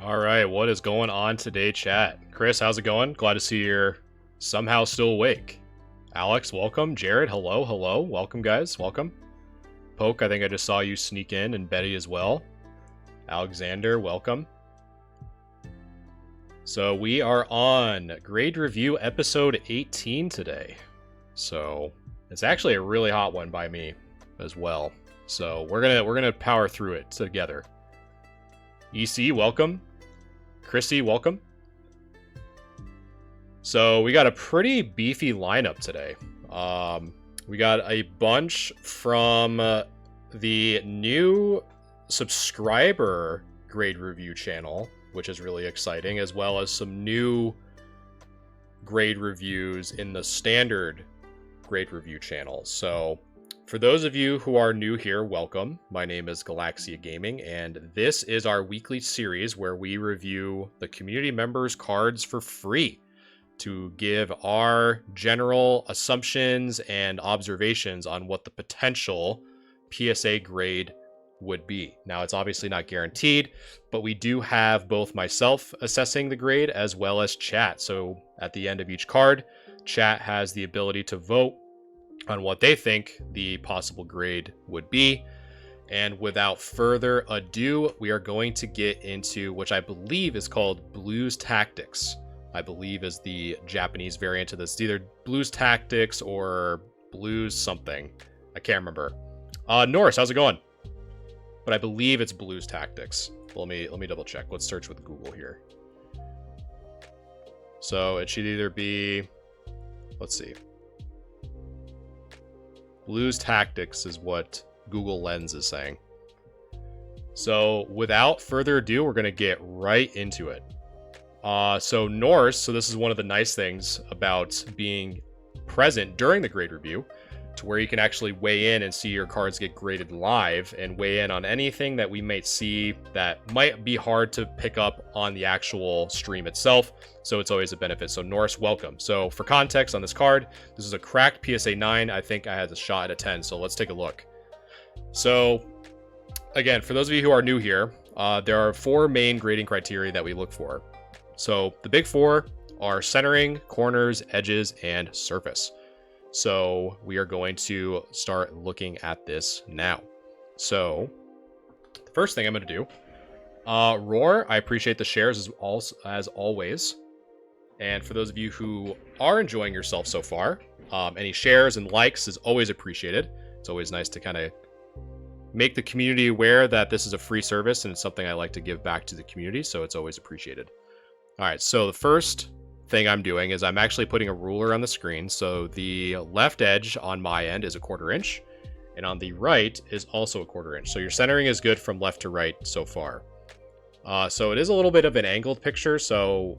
All right, what is going on today, chat? Chris, how's it going? Glad to see you're somehow still awake. Alex, welcome. Jared, hello, hello. Welcome, guys. Welcome. Poke, I think I just saw you sneak in, and Betty as well. Alexander, welcome. So we are on grade review episode 18 today. So it's actually a really hot one by me as well. So we're gonna power through it together. EC, welcome. Chrissy, welcome. So we got a pretty beefy lineup today. We got a bunch from the new subscriber grade review channel, which is really exciting, as well as some new grade reviews in the standard grade review channel. So for those of you who are new here, welcome. My name is Galaxia Gaming, and this is our weekly series where we review the community members' cards for free to give our general assumptions and observations on what the potential PSA grade would be. Now, it's obviously not guaranteed, but we do have both myself assessing the grade as well as chat. So at the end of each card, chat has the ability to vote on what they think the possible grade would be. And without further ado, we are going to get into which I believe is called Blues Tactics. I believe is the Japanese variant of this. It's either Blues Tactics or Blues something. I can't remember. Norris, how's it going? But I believe it's Blues Tactics. Let me double check. Let's search with Google here. So it should either be, let's see. Blues Tactics is what Google Lens is saying. So without further ado, we're going to get right into it. So Norse, so this is one of the nice things about being present during the grade review, to where you can actually weigh in and see your cards get graded live and weigh in on anything that we might see that might be hard to pick up on the actual stream itself. So it's always a benefit. So Norse, welcome. So for context on this card, this is a cracked PSA 9. I think I had a shot at a 10. So let's take a look. So again, for those of you who are new here, there are 4 main grading criteria that we look for. So the big 4 are centering, corners, edges, and surface. So we are going to start looking at this now. So the first thing I'm going to do, Roar, I appreciate the shares as always. And for those of you who are enjoying yourself so far, any shares and likes is always appreciated. It's always nice to kind of make the community aware that this is a free service and it's something I like to give back to the community. So it's always appreciated. All right, so the first thing I'm doing is I'm actually putting a ruler on the screen. So the left edge on my end is a 1/4 inch, and on the right is also a 1/4 inch. So your centering is good from left to right so far. So it is a little bit of an angled picture. So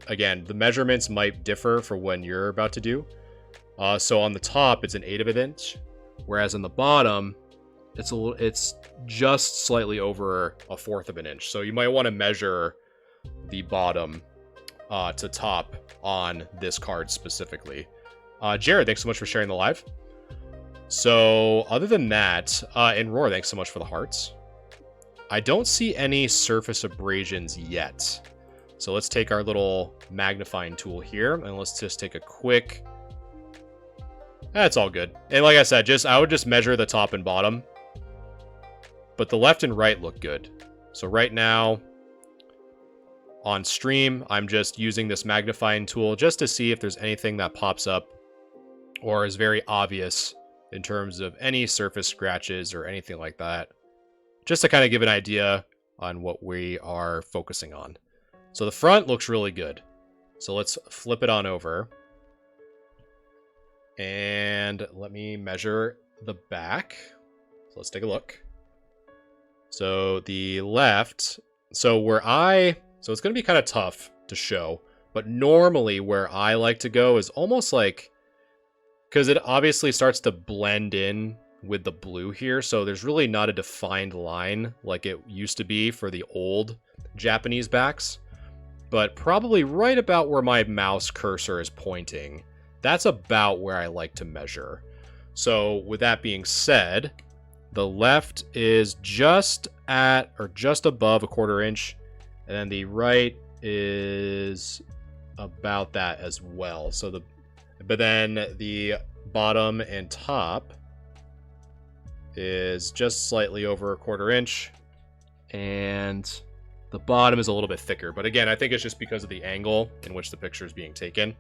again, the measurements might differ for when you're about to do. So on the top, it's an 1/8 of an inch, whereas on the bottom, it's just slightly over a 1/4 of an inch. So you might want to measure the bottom to top on this card specifically. Jared, thanks so much for sharing the live. So other than that, and Roar, thanks so much for the hearts. I don't see any surface abrasions yet. So let's take our little magnifying tool here and let's just take a quick... That's all good. And like I said, I would just measure the top and bottom. But the left and right look good. So right now, on stream, I'm just using this magnifying tool just to see if there's anything that pops up or is very obvious in terms of any surface scratches or anything like that. Just to kind of give an idea on what we are focusing on. So the front looks really good. So let's flip it on over. And let me measure the back. So let's take a look. So the left, so it's going to be kind of tough to show, but normally where I like to go is almost like, because it obviously starts to blend in with the blue here, so there's really not a defined line like it used to be for the old Japanese backs, but probably right about where my mouse cursor is pointing, that's about where I like to measure. So with that being said, the left is just at or just above a 1/4 inch, And then the right is about that as well. So but then the bottom and top is just slightly over a 1/4 inch. And the bottom is a little bit thicker. But again, I think it's just because of the angle in which the picture is being taken.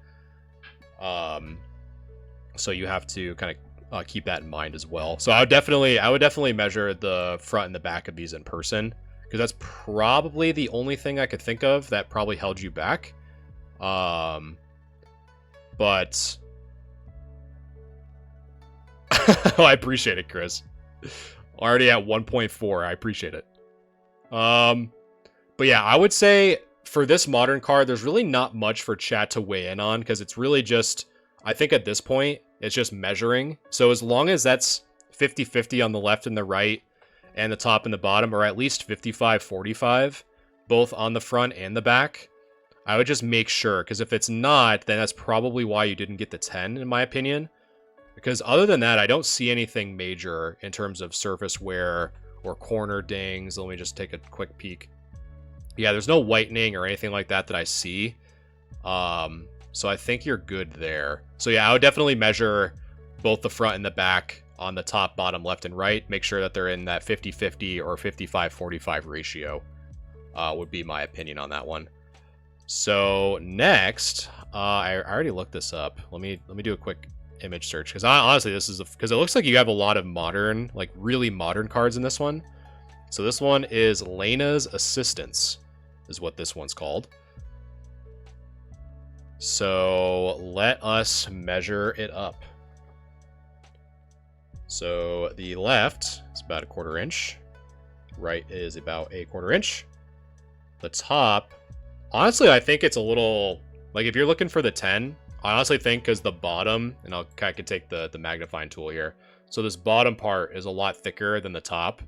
So you have to kind of keep that in mind as well. So I would definitely measure the front and the back of these in person, because that's probably the only thing I could think of that probably held you back. But I appreciate it, Chris. Already at 1.4. I appreciate it. But yeah, I would say for this modern card, there's really not much for chat to weigh in on, because it's really just, I think at this point, it's just measuring. So as long as that's 50-50 on the left and the right, and the top and the bottom, or at least 55-45, both on the front and the back, I would just make sure, because if it's not, then that's probably why you didn't get the 10, in my opinion. Because other than that, I don't see anything major in terms of surface wear or corner dings. Let me just take a quick peek. Yeah, there's no whitening or anything like that I see. So I think you're good there. So yeah, I would definitely measure both the front and the back on the top, bottom, left, and right. Make sure that they're in that 50-50 or 55-45 ratio, would be my opinion on that one. So next, I already looked this up. Let me do a quick image search, because honestly, this is because it looks like you have a lot of modern, like really modern cards in this one. So this one is Lena's Assistance, is what this one's called. So let us measure it up. So the left is about a 1/4 inch. Right is about a 1/4 inch. The top, honestly, I think it's a little, like if you're looking for the 10, I honestly think because the bottom, and I could take the magnifying tool here. So this bottom part is a lot thicker than the top.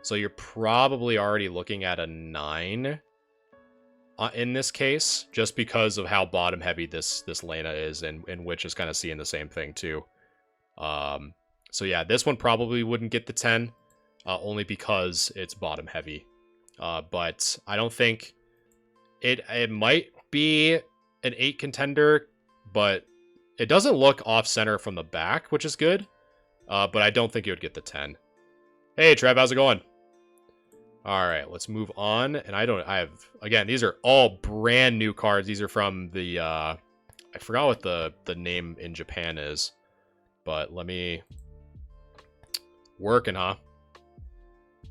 So you're probably already looking at a 9 in this case, just because of how bottom heavy this Lena is, and which is kind of seeing the same thing too. So yeah, this one probably wouldn't get the 10, only because it's bottom heavy. But I don't think it might be an 8 contender, but it doesn't look off center from the back, which is good. But I don't think it would get the 10. Hey Trev, how's it going? All right, let's move on. And I have, again, these are all brand new cards. These are from the, I forgot what the name in Japan is, but let me, working, huh?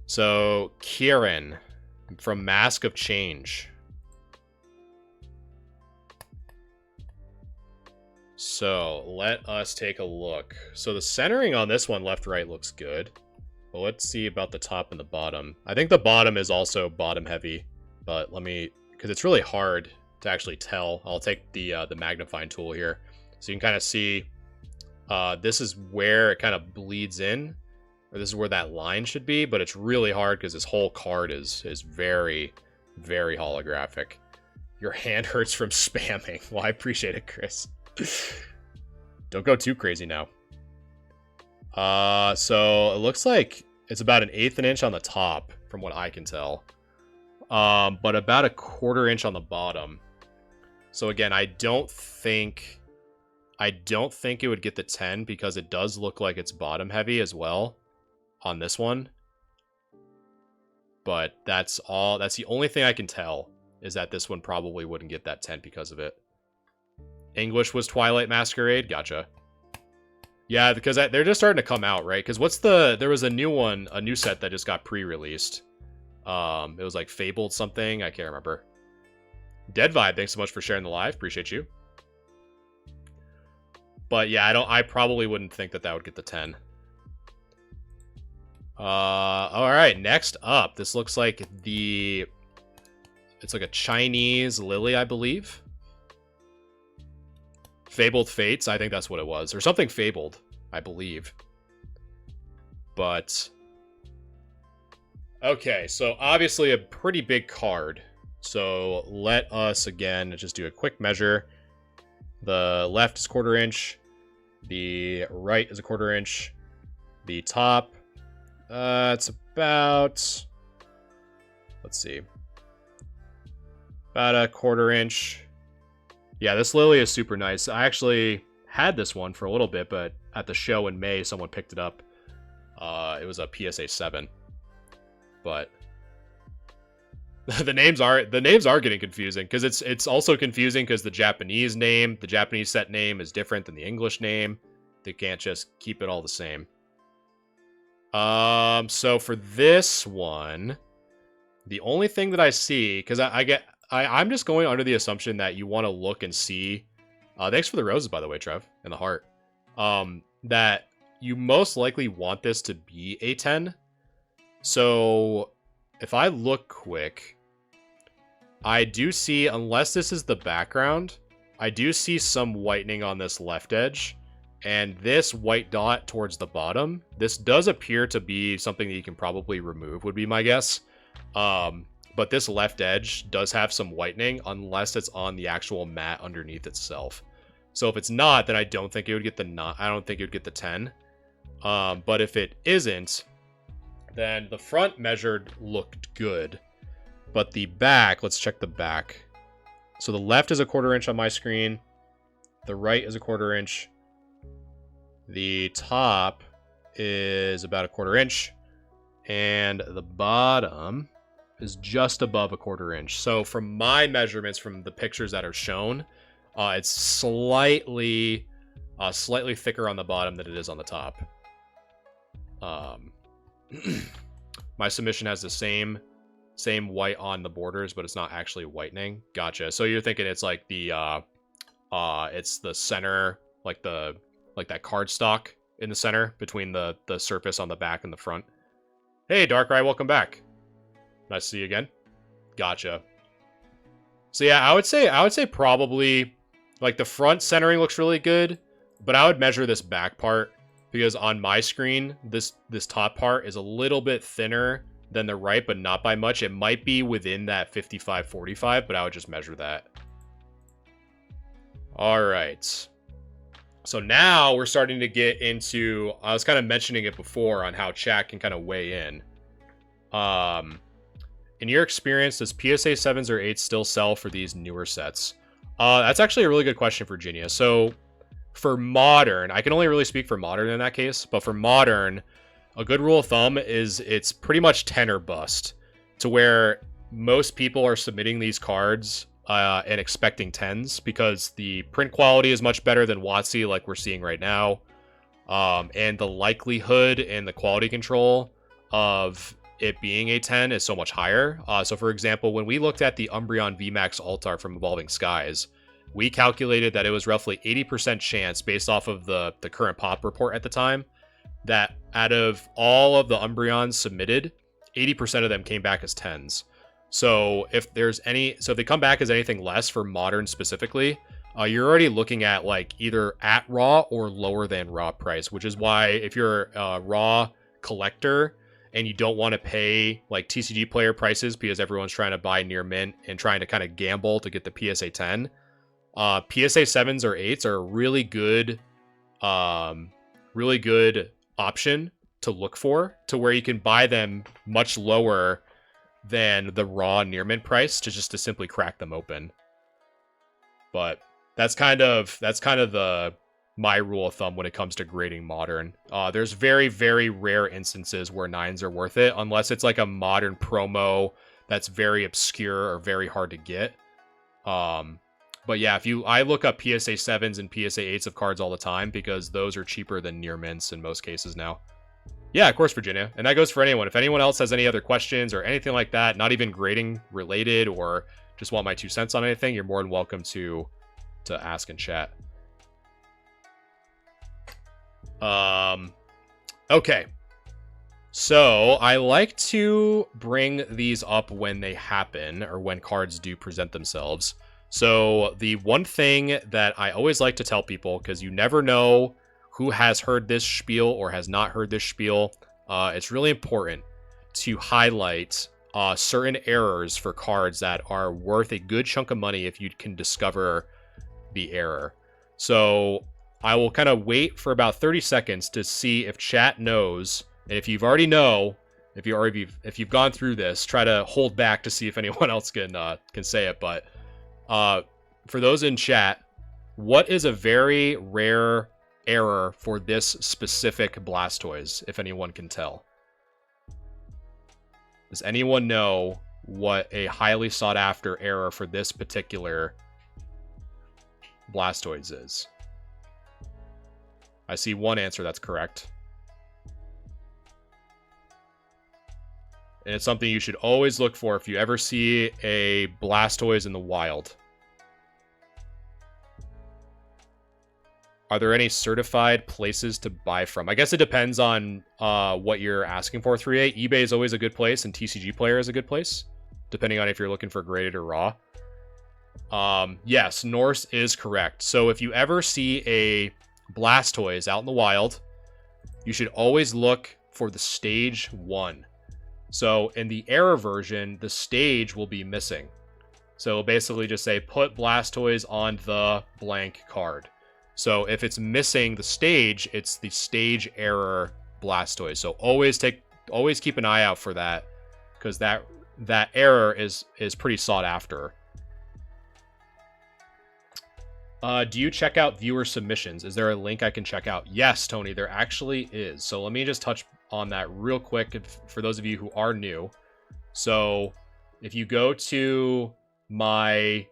So, Kieran from Mask of Change. So, let us take a look. So, the centering on this one, left-right, looks good. But let's see about the top and the bottom. I think the bottom is also bottom heavy, but let me, because it's really hard to actually tell. I'll take the magnifying tool here, so you can kind of see. This is where it kind of bleeds in, or this is where that line should be. But it's really hard because this whole card is very, very holographic. Your hand hurts from spamming. Well, I appreciate it, Chris. Don't go too crazy now. So it looks like it's about an 1/8 inch on the top, from what I can tell. But about a 1/4 inch on the bottom. So again, I don't think it would get the 10, because it does look like it's bottom heavy as well on this one. But that's the only thing I can tell, is that this one probably wouldn't get that 10 because of it. English was Twilight Masquerade, gotcha. Yeah, because they're just starting to come out, right? Because there was a new set that just got pre-released. It was like Fabled something, I can't remember. Dead Vibe, thanks so much for sharing the live, appreciate you. But yeah, I probably wouldn't think that would get the 10. All right, next up, this looks like it's like a Chinese lily, I believe. Fabled Fates, I think that's what it was. Or something Fabled, I believe. But okay, so obviously a pretty big card. So let us, again, just do a quick measure. The left is 1/4 inch. The right is a 1/4 inch. The top, it's about, let's see. About a 1/4 inch. Yeah, this lily is super nice. I actually had this one for a little bit, but at the show in May, someone picked it up. It was a PSA 7. But the names are getting confusing because it's also confusing because the Japanese set name is different than the English name. They can't just keep it all the same. So for this one, the only thing that I see, because I'm just going under the assumption that you want to look and see. Thanks for the roses, by the way, Trev, and the heart. That you most likely want this to be a 10. So if I look quick, I do see, unless this is the background, I do see some whitening on this left edge. And this white dot towards the bottom, this does appear to be something that you can probably remove, would be my guess. But this left edge does have some whitening, unless it's on the actual mat underneath itself. So if it's not, then I don't think it would get the 10. But if it isn't, then the front measured looked good. But the back, let's check the back. So the left is a 1/4 inch on my screen. The right is a 1/4 inch. The top is about a 1/4 inch. And the bottom is just above a 1/4 inch. So from my measurements from the pictures that are shown, it's slightly thicker on the bottom than it is on the top. My submission has the same white on the borders, but it's not actually whitening. Gotcha. So you're thinking it's like it's the center, like that cardstock in the center between the surface on the back and the front. Hey, Darkrai, welcome back. Nice to see you again. Gotcha. So yeah, I would say probably like the front centering looks really good, but I would measure this back part because on my screen, this top part is a little bit thinner than the right, but not by much. It might be within that 55-45, but I would just measure that. All right. So now we're starting to get into, I was kind of mentioning it before on how chat can kind of weigh in. In your experience, does PSA 7s or 8s still sell for these newer sets? That's actually a really good question, Virginia. So for modern, I can only really speak for modern in that case, but for modern, a good rule of thumb is it's pretty much 10 or bust, to where most people are submitting these cards and expecting 10s because the print quality is much better than WotC like we're seeing right now. And the likelihood and the quality control of it being a 10 is so much higher. So for example, when we looked at the Umbreon VMAX Altar from Evolving Skies, we calculated that it was roughly 80% chance based off of the current pop report at the time that out of all of the Umbreons submitted, 80% of them came back as 10s. So if they come back as anything less for modern specifically, you're already looking at like either at raw or lower than raw price, which is why if you're a raw collector and you don't want to pay like TCG player prices because everyone's trying to buy near mint and trying to kind of gamble to get the PSA 10, PSA 7s or 8s are a really good option to look for, to where you can buy them much lower than the raw near mint price to simply crack them open. But that's kind of my rule of thumb when it comes to grading modern. There's very, very rare instances where 9s are worth it, unless it's like a modern promo that's very obscure or very hard to get. But yeah, I look up PSA 7s and PSA 8s of cards all the time because those are cheaper than near mints in most cases now. Yeah, of course, Virginia. And that goes for anyone. If anyone else has any other questions or anything like that, not even grading related or just want my 2 cents on anything, you're more than welcome to ask in chat. Okay. So I like to bring these up when they happen or when cards do present themselves. So the one thing that I always like to tell people, because you never know who has heard this spiel or has not heard this spiel, it's really important to highlight certain errors for cards that are worth a good chunk of money if you can discover the error. So I will kind of wait for about 30 seconds to see if chat knows. And if you've already know, if you've gone through this, try to hold back to see if anyone else can say it. But for those in chat, what is a very rare error for this specific Blastoise, if anyone can tell? Does anyone know what a highly sought after error for this particular Blastoise is? I see one answer that's correct. And it's something you should always look for if you ever see a Blastoise in the wild. Are there any certified places to buy from? I guess it depends on what you're asking for, 3A. eBay is always a good place, and TCG Player is a good place, depending on if you're looking for graded or raw. Yes, Norse is correct. So if you ever see a Blastoise out in the wild, you should always look for the stage 1. So in the error version, the stage will be missing. So basically just say put Blastoise on the blank card. So if it's missing the stage, it's the stage error Blastoise. So always keep an eye out for that, because that error is pretty sought after. Do you check out viewer submissions? Is there a link I can check out? Yes, Tony, there actually is. So let me just touch on that real quick for those of you who are new. So if you go to my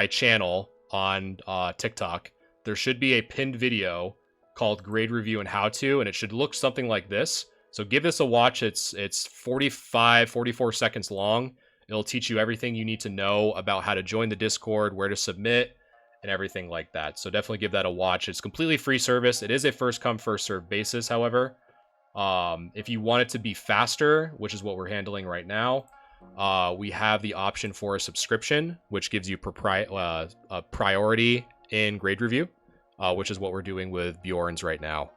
channel on TikTok, there should be a pinned video called Grade Review and How To, and it should look something like this. So give this a watch. It's 44 seconds long. It'll teach you everything you need to know about how to join the Discord, where to submit, and everything like that. So definitely give that a watch. It's completely free service. It is a first come, first serve basis, however. If you want it to be faster, which is what we're handling right now, we have the option for a subscription, which gives you a priority in grade review, which is what we're doing with Bjorn's right now.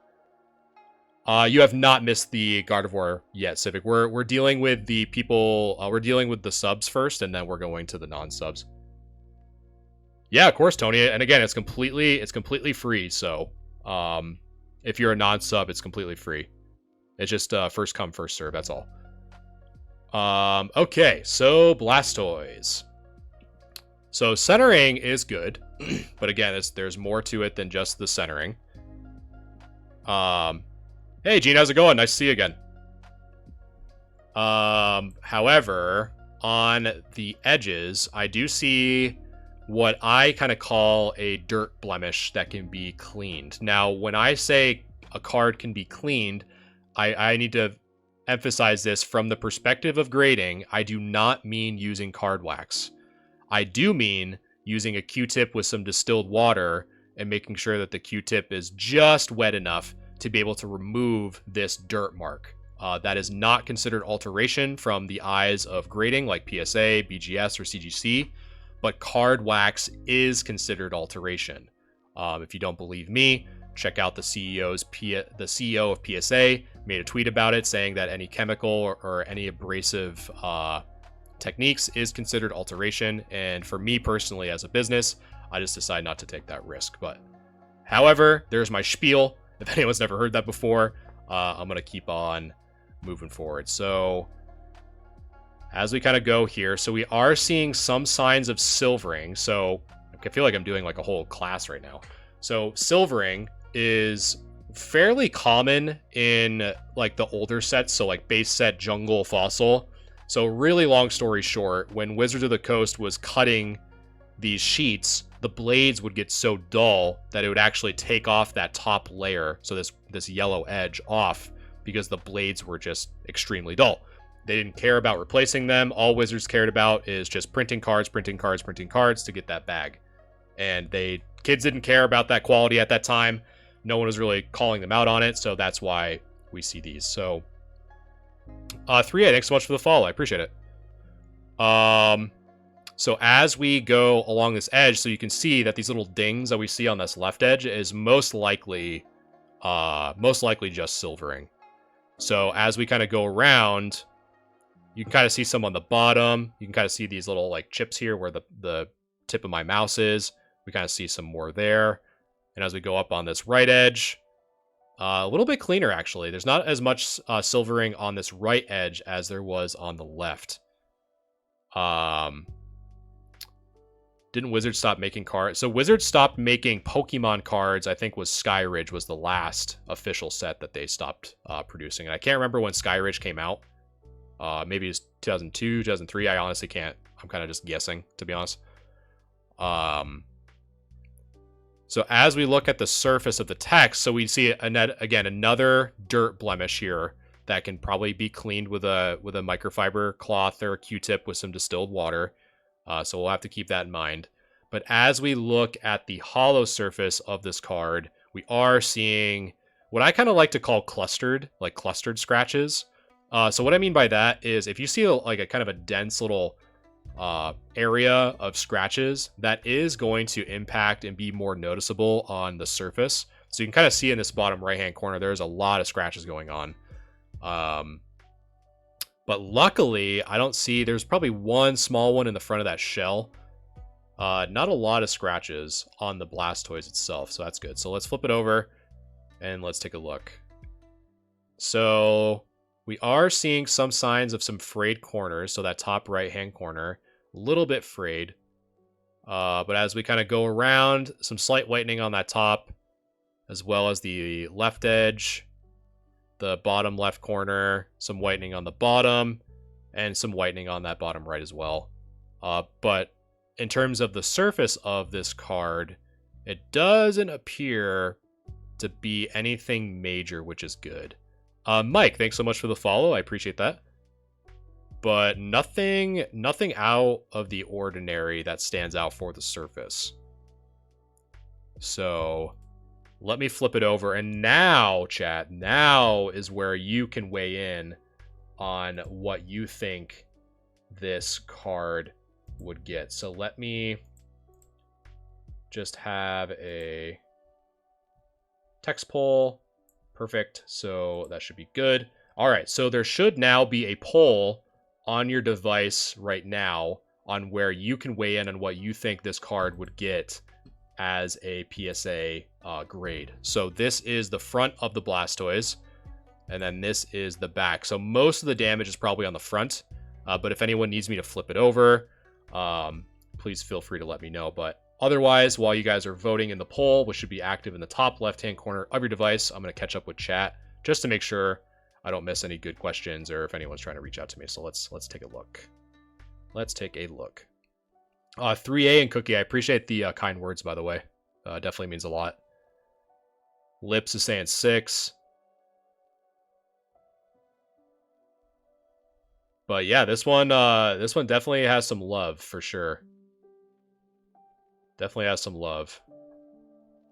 You have not missed the Gardevoir yet, Civic. We're dealing with the people. We're dealing with the subs first, and then we're going to the non-subs. Yeah, of course, Tony. And again, it's completely free. So, if you're a non-sub, it's completely free. It's just first come, first serve. That's all. Okay, so Blastoise. So centering is good, but again, there's more to it than just the centering. Hey, Gene, how's it going? Nice to see you again. However, on the edges, I do see what I kind of call a dirt blemish that can be cleaned. Now, when I say a card can be cleaned, I need to emphasize this from the perspective of grading. I do not mean using card wax. I do mean using a Q-tip with some distilled water and making sure that the Q-tip is just wet enough to be able to remove this dirt mark. That is not considered alteration from the eyes of grading like PSA, BGS, or CGC, but card wax is considered alteration. If you don't believe me, check out the CEO of PSA made a tweet about it saying that any chemical or any abrasive techniques is considered alteration. And for me personally, as a business, I just decide not to take that risk. But however, there's my spiel. If anyone's never heard that before, I'm going to keep on moving forward. So as we kind of go here, so we are seeing some signs of silvering. So I feel like I'm doing like a whole class right now. So silvering is fairly common in like the older sets. So like base set, jungle, fossil. So really long story short, when Wizards of the Coast was cutting these sheets, the blades would get so dull that it would actually take off that top layer. So this yellow edge off, because the blades were just extremely dull. They didn't care about replacing them. All Wizards cared about is just printing cards to get that bag. And kids didn't care about that quality at that time. No one was really calling them out on it. So that's why we see these. So 3A, thanks so much for the follow. I appreciate it. So as we go along this edge, so you can see that these little dings that we see on this left edge is most likely just silvering. So as we kind of go around, you can kind of see some on the bottom. You can kind of see these little like chips here where the tip of my mouse is. We kind of see some more there. And as we go up on this right edge, A little bit cleaner, actually. There's not as much silvering on this right edge as there was on the left. Didn't Wizards stop making cards? So Wizards stopped making Pokemon cards. I think was Skyridge was the last official set that they stopped producing. And I can't remember when Skyridge came out. Maybe it's 2002, 2003. I honestly can't. I'm kind of just guessing, to be honest. So as we look at the surface of the text, so we see again another dirt blemish here that can probably be cleaned with a microfiber cloth or a Q-tip with some distilled water. So we'll have to keep that in mind. But as we look at the hollow surface of this card, we are seeing what I kind of like to call clustered scratches. So what I mean by that is if you see like a kind of a dense little area of scratches, that is going to impact and be more noticeable on the surface. So you can kind of see in this bottom right hand corner, there's a lot of scratches going on. But luckily, I don't see, there's probably one small one in the front of that shell. Not a lot of scratches on the Blastoise itself, so that's good. So let's flip it over and let's take a look. So we are seeing some signs of some frayed corners. So that top right-hand corner, a little bit frayed. But as we kind of go around, some slight whitening on that top, as well as the left edge, the bottom left corner, some whitening on the bottom, and some whitening on that bottom right as well. But in terms of the surface of this card, it doesn't appear to be anything major, which is good. Mike, thanks so much for the follow. I appreciate that. But nothing out of the ordinary that stands out for the surface. So let me flip it over. And now, chat, now is where you can weigh in on what you think this card would get. So let me just have a text poll. Perfect. So that should be good. All right. So there should now be a poll on your device right now on where you can weigh in on what you think this card would get as a PSA grade. So this is the front of the Blastoise, and then this is the back. So most of the damage is probably on the front, but if anyone needs me to flip it over, please feel free to let me know. But otherwise, while you guys are voting in the poll, which should be active in the top left-hand corner of your device, I'm going to catch up with chat just to make sure I don't miss any good questions or if anyone's trying to reach out to me. So let's take a look. Let's take a look. 3A and Cookie, I appreciate the kind words, by the way. Definitely means a lot. Lips is saying 6. But yeah, this one definitely has some love for sure. Definitely has some love.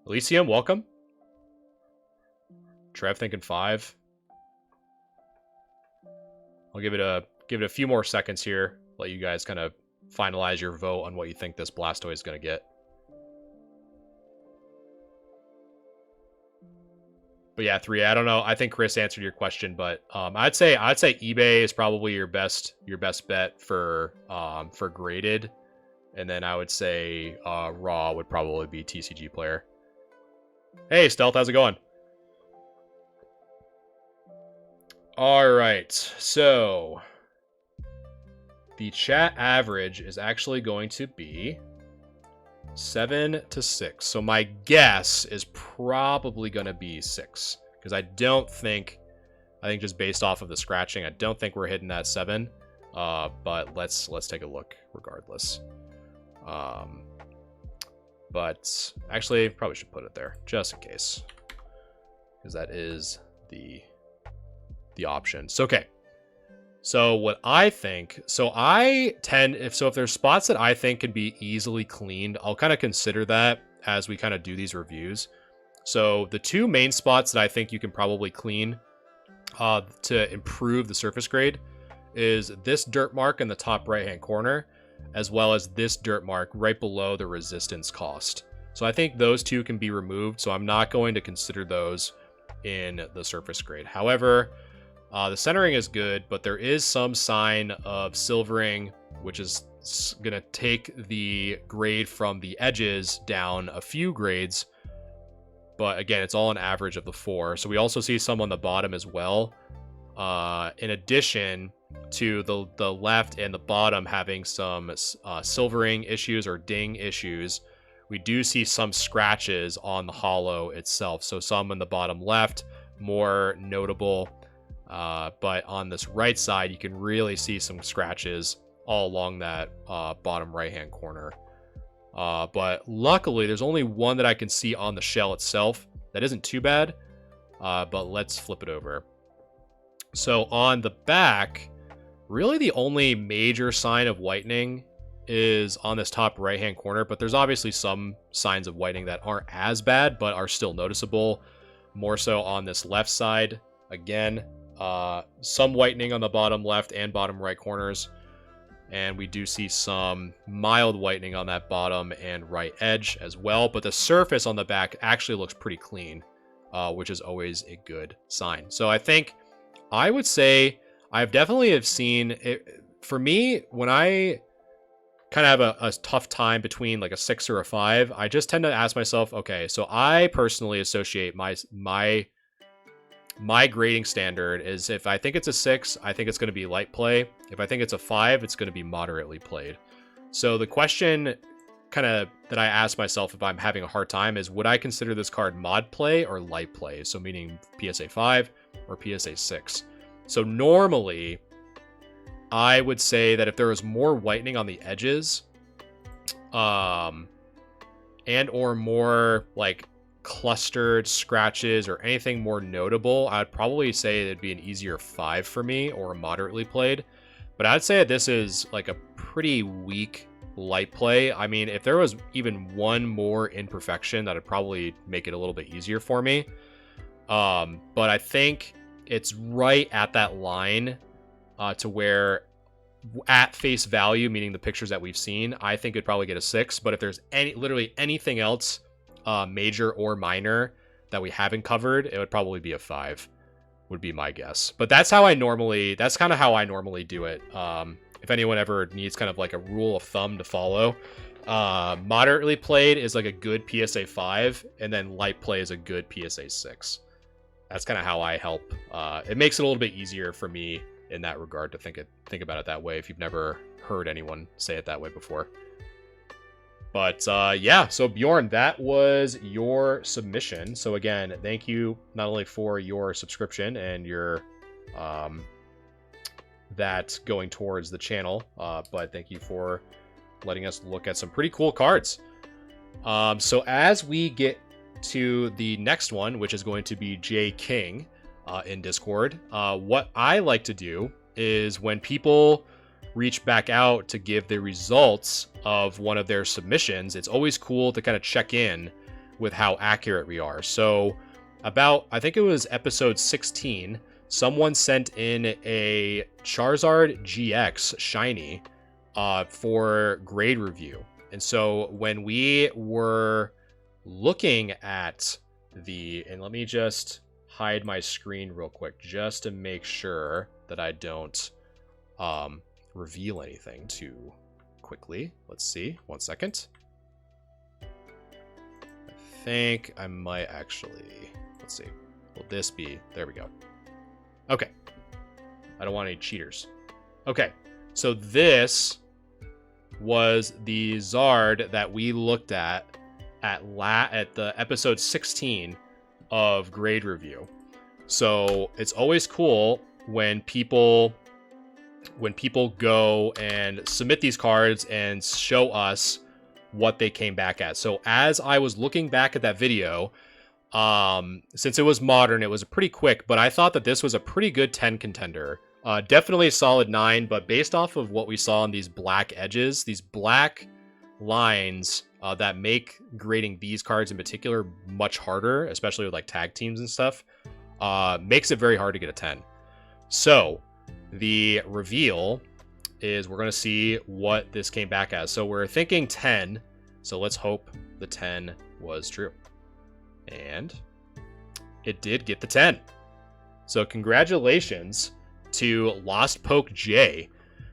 Elysium, welcome. Trev thinking 5. I'll give it a few more seconds here. Let you guys kind of finalize your vote on what you think this Blastoise is going to get. But yeah, 3, I don't know. I think Chris answered your question, but I'd say eBay is probably your best bet for graded, and then I would say raw would probably be TCG Player. Hey, Stealth, how's it going? All right, so the chat average is actually going to be 7 to 6. So my guess is probably going to be 6 because I think just based off of the scratching, I don't think we're hitting that 7. But let's take a look regardless. But actually, probably should put it there just in case because that is the option. So okay. So what I think, if there's spots that I think can be easily cleaned, I'll kind of consider that as we kind of do these reviews. So the 2 main spots that I think you can probably clean to improve the surface grade is this dirt mark in the top right-hand corner, as well as this dirt mark right below the resistance cost. So I think those 2 can be removed, so I'm not going to consider those in the surface grade. However, the centering is good, but there is some sign of silvering, which is going to take the grade from the edges down a few grades. but again, it's all an average of the 4. So we also see some on the bottom as well. In addition to the left and the bottom having some silvering issues or ding issues, we do see some scratches on the holo itself. So some in the bottom left, more notable. But on this right side, you can really see some scratches all along that bottom right-hand corner. But luckily, there's only one that I can see on the shell itself. That isn't too bad, but let's flip it over. So on the back, really the only major sign of whitening is on this top right-hand corner, but there's obviously some signs of whitening that aren't as bad, but are still noticeable. More so on this left side. Again, some whitening on the bottom left and bottom right corners. And we do see some mild whitening on that bottom and right edge as well. But the surface on the back actually looks pretty clean, which is always a good sign. So I think I would say I've definitely have seen it. For me, when I kind of have a tough time between like a 6 or a 5, I just tend to ask myself, okay, so I personally associate my grading standard is if I think it's a 6, I think it's going to be light play. If I think it's a 5, it's going to be moderately played. So the question kind of that I ask myself if I'm having a hard time is, would I consider this card mod play or light play? So meaning PSA 5 or PSA 6. So normally I would say that if there was more whitening on the edges, and or more like clustered scratches or anything more notable, I'd probably say it'd be an easier 5 for me or moderately played. But I'd say that this is like a pretty weak light play. I mean, if there was even one more imperfection, that'd probably make it a little bit easier for me. But I think it's right at that line to where at face value, meaning the pictures that we've seen, I think it'd probably get a 6. But if there's literally anything else major or minor that we haven't covered, it would probably be a 5, would be my guess. But that's kind of how I normally do it. If anyone ever needs kind of like a rule of thumb to follow, moderately played is like a good PSA 5, and then light play is a good PSA 6. That's kind of how I help. It makes it a little bit easier for me in that regard to think about it that way, if you've never heard anyone say it that way before. But yeah, so Bjorn, that was your submission. So again, thank you not only for your subscription and your that going towards the channel, but thank you for letting us look at some pretty cool cards. So as we get to the next one, which is going to be Jay King in Discord, what I like to do is when people reach back out to give the results of one of their submissions, it's always cool to kind of check in with how accurate we are. So I think it was episode 16, someone sent in a Charizard GX shiny for grade review. And so when we were looking at and let me just hide my screen real quick just to make sure that I don't reveal anything too quickly. Let's see. 1 second. I think I might actually... Let's see. Will this be... There we go. Okay. I don't want any cheaters. Okay. So this was the Zard that we looked at the episode 16 of grade review. So it's always cool when people go and submit these cards and show us what they came back at. So as I was looking back at that video, since it was modern, it was pretty quick, but I thought that this was a pretty good 10 contender. Definitely a solid 9, but based off of what we saw on these black edges, these black lines that make grading these cards in particular much harder, especially with like tag teams and stuff, makes it very hard to get a 10. So the reveal is we're going to see what this came back as. So we're thinking 10. So let's hope the 10 was true. And it did get the 10. So congratulations to Lost Poke J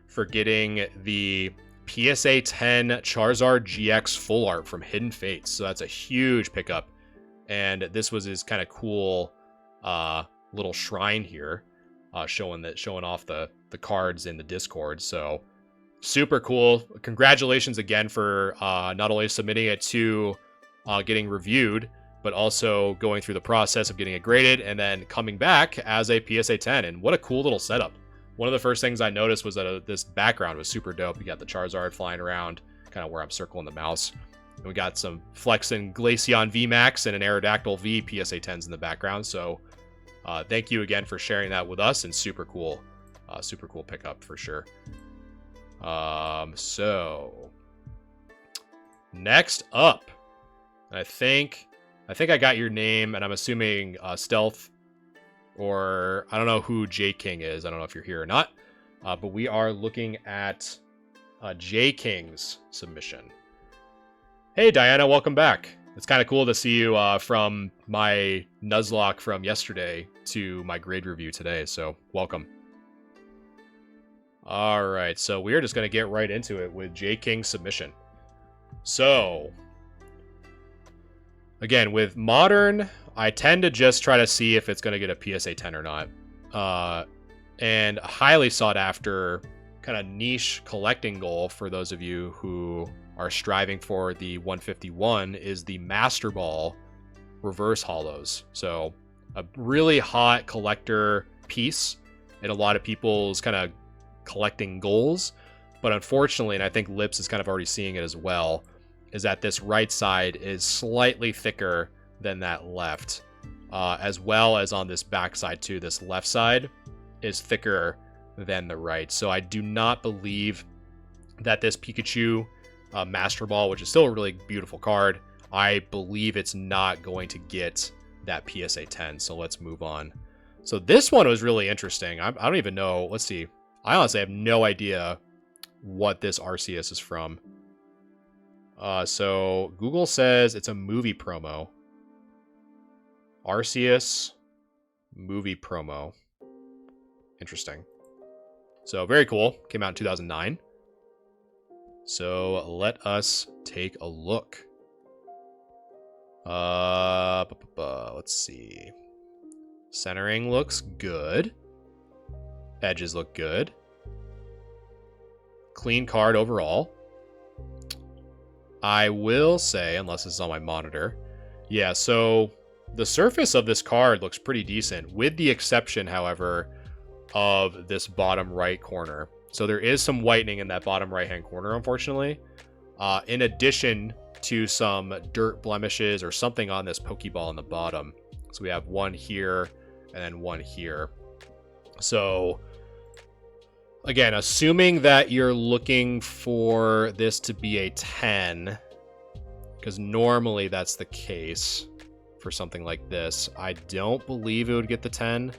for getting the PSA 10 Charizard GX full art from Hidden Fates. So that's a huge pickup. And this was his kind of cool little shrine here, showing off the cards in the Discord. So super cool. Congratulations again for not only submitting it to getting reviewed, but also going through the process of getting it graded and then coming back as a PSA 10. And what a cool little setup. One of the first things I noticed was that this background was super dope. You got the Charizard flying around, kind of where I'm circling the mouse. And we got some Flexen Glaceon VMAX and an Aerodactyl V PSA 10s in the background. So thank you again for sharing that with us, and super cool pickup for sure. So next up, I think I got your name, and I'm assuming Stealth, or I don't know who J King is. I don't know if you're here or not, but we are looking at J King's submission. Hey Diana, welcome back. It's kind of cool to see you from my Nuzlocke from yesterday to my grade review today, so welcome. All right, so we are just going to get right into it with J King's submission. So again, with Modern, I tend to just try to see if it's going to get a PSA 10 or not. And a highly sought after kind of niche collecting goal for those of you who are striving for the 151 is the Master Ball reverse hollows. So a really hot collector piece in a lot of people's kind of collecting goals. But unfortunately, and I think Lips is kind of already seeing it as well, is that this right side is slightly thicker than that left, as well as on this back side too. This left side is thicker than the right. So I do not believe that this Pikachu Master Ball, which is still a really beautiful card, I believe it's not going to get that PSA 10. So let's move on. So this one was really interesting. I don't even know. Let's see. I honestly have no idea what this Arceus is from. So Google says it's a movie promo. Arceus movie promo. Interesting. So very cool. Came out in 2009. So let us take a look. Let's see. Centering looks good. Edges look good. Clean card overall. I will say, unless this is on my monitor, yeah, so the surface of this card looks pretty decent, with the exception, however, of this bottom right corner. So there is some whitening in that bottom right-hand corner, unfortunately, in addition to some dirt blemishes or something on this Pokeball in the bottom. So we have one here and then one here. So again, assuming that you're looking for this to be a 10, because normally that's the case for something like this, I don't believe it would get the 10.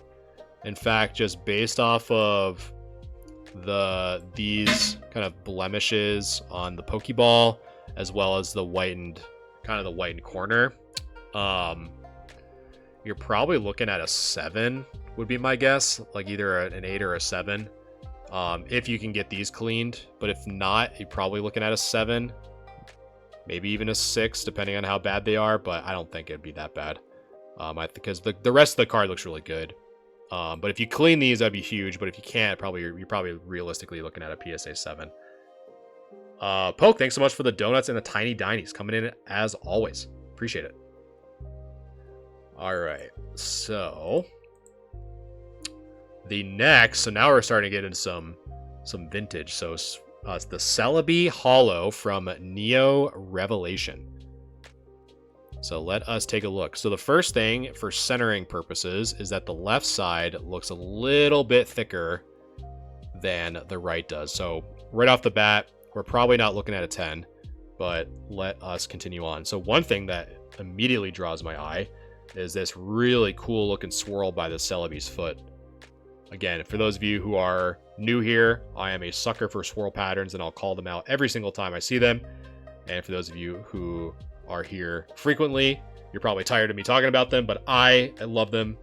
In fact, just based off of these kind of blemishes on the Pokeball, as well as the whitened corner, you're probably looking at a 7 would be my guess, like either an 8 or a 7. If you can get these cleaned, but if not, you're probably looking at a 7, maybe even a 6, depending on how bad they are, but I don't think it'd be that bad. Because the rest of the card looks really good. But if you clean these, that'd be huge, but if you can't, you're probably realistically looking at a PSA 7. Poke, thanks so much for the donuts and the tiny dinies coming in as always. Appreciate it. All right, so so now we're starting to get into some vintage. So it's the Celebi Hollow from Neo Revelation. So let us take a look. So the first thing for centering purposes is that the left side looks a little bit thicker than the right does. So right off the bat, we're probably not looking at a 10, but let us continue on. So one thing that immediately draws my eye is this really cool looking swirl by the Celebi's foot. Again, for those of you who are new here, I am a sucker for swirl patterns, and I'll call them out every single time I see them. And for those of you who are here frequently, you're probably tired of me talking about them, but I love them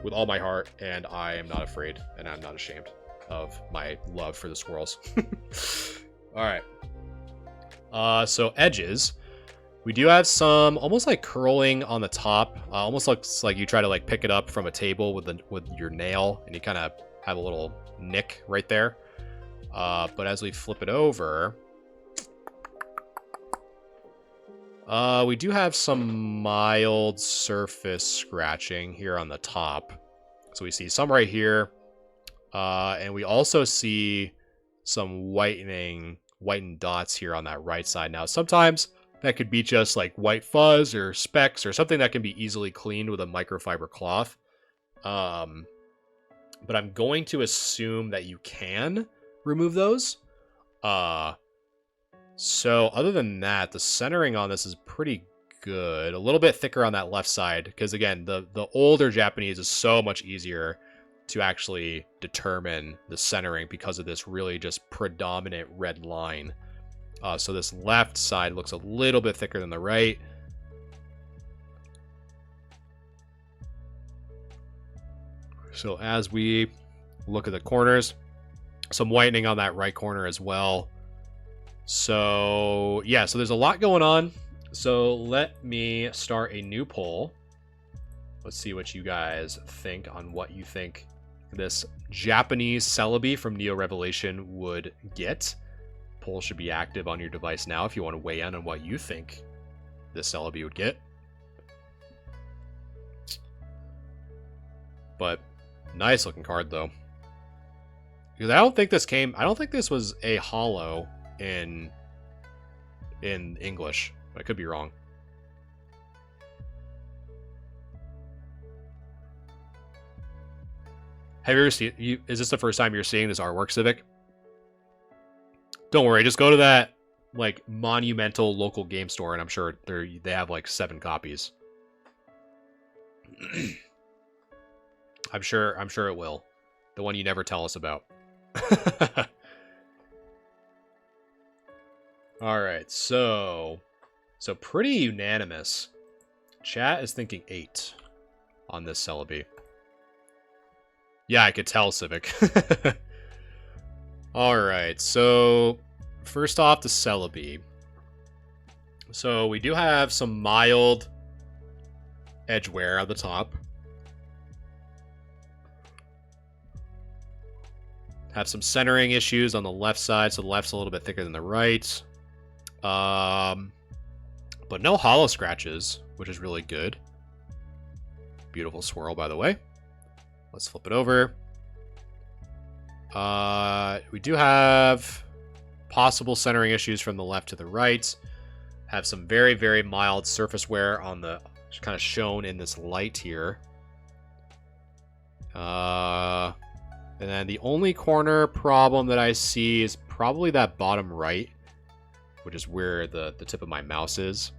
with all my heart, and I am not afraid, and I'm not ashamed of my love for the swirls. All right. So edges, We do have some almost like curling on the top. Almost looks like you try to like pick it up from a table with your nail, and you kind of have a little nick right there. But as we flip it over, we do have some mild surface scratching here on the top. So we see some right here, and we also see some whitened dots here on that right side. Now, sometimes that could be just like white fuzz or specks or something that can be easily cleaned with a microfiber cloth. But I'm going to assume that you can remove those. So other than that, the centering on this is pretty good. A little bit thicker on that left side because, again, the older Japanese is so much easier to actually determine the centering because of this really just predominant red line. So this left side looks a little bit thicker than the right. So as we look at the corners, some whitening on that right corner as well. So yeah, so there's a lot going on. So let me start a new poll. Let's see what you guys think on what you think this Japanese Celebi from Neo Revelation would get. Poll should be active on your device now if you want to weigh in on what you think this Celebi would get. But nice looking card though. Because I don't think this was a holo in English. I could be wrong. Have you ever seen? Is this the first time you're seeing this artwork, Civic? Don't worry, just go to that like monumental local game store, and I'm sure they have like 7 copies. I'm sure it will. The one you never tell us about. All right, so pretty unanimous. Chat is thinking 8 on this Celebi. Yeah, I could tell, Civic. All right, so first off, the Celebi. So we do have some mild edge wear at the top. Have some centering issues on the left side, so the left's a little bit thicker than the right. But no hollow scratches, which is really good. Beautiful swirl, by the way. Let's flip it over. We do have possible centering issues from the left to the right. Have some very, very mild surface wear on the kind of shown in this light here. And then the only corner problem that I see is probably that bottom right, which is where the tip of my mouse is.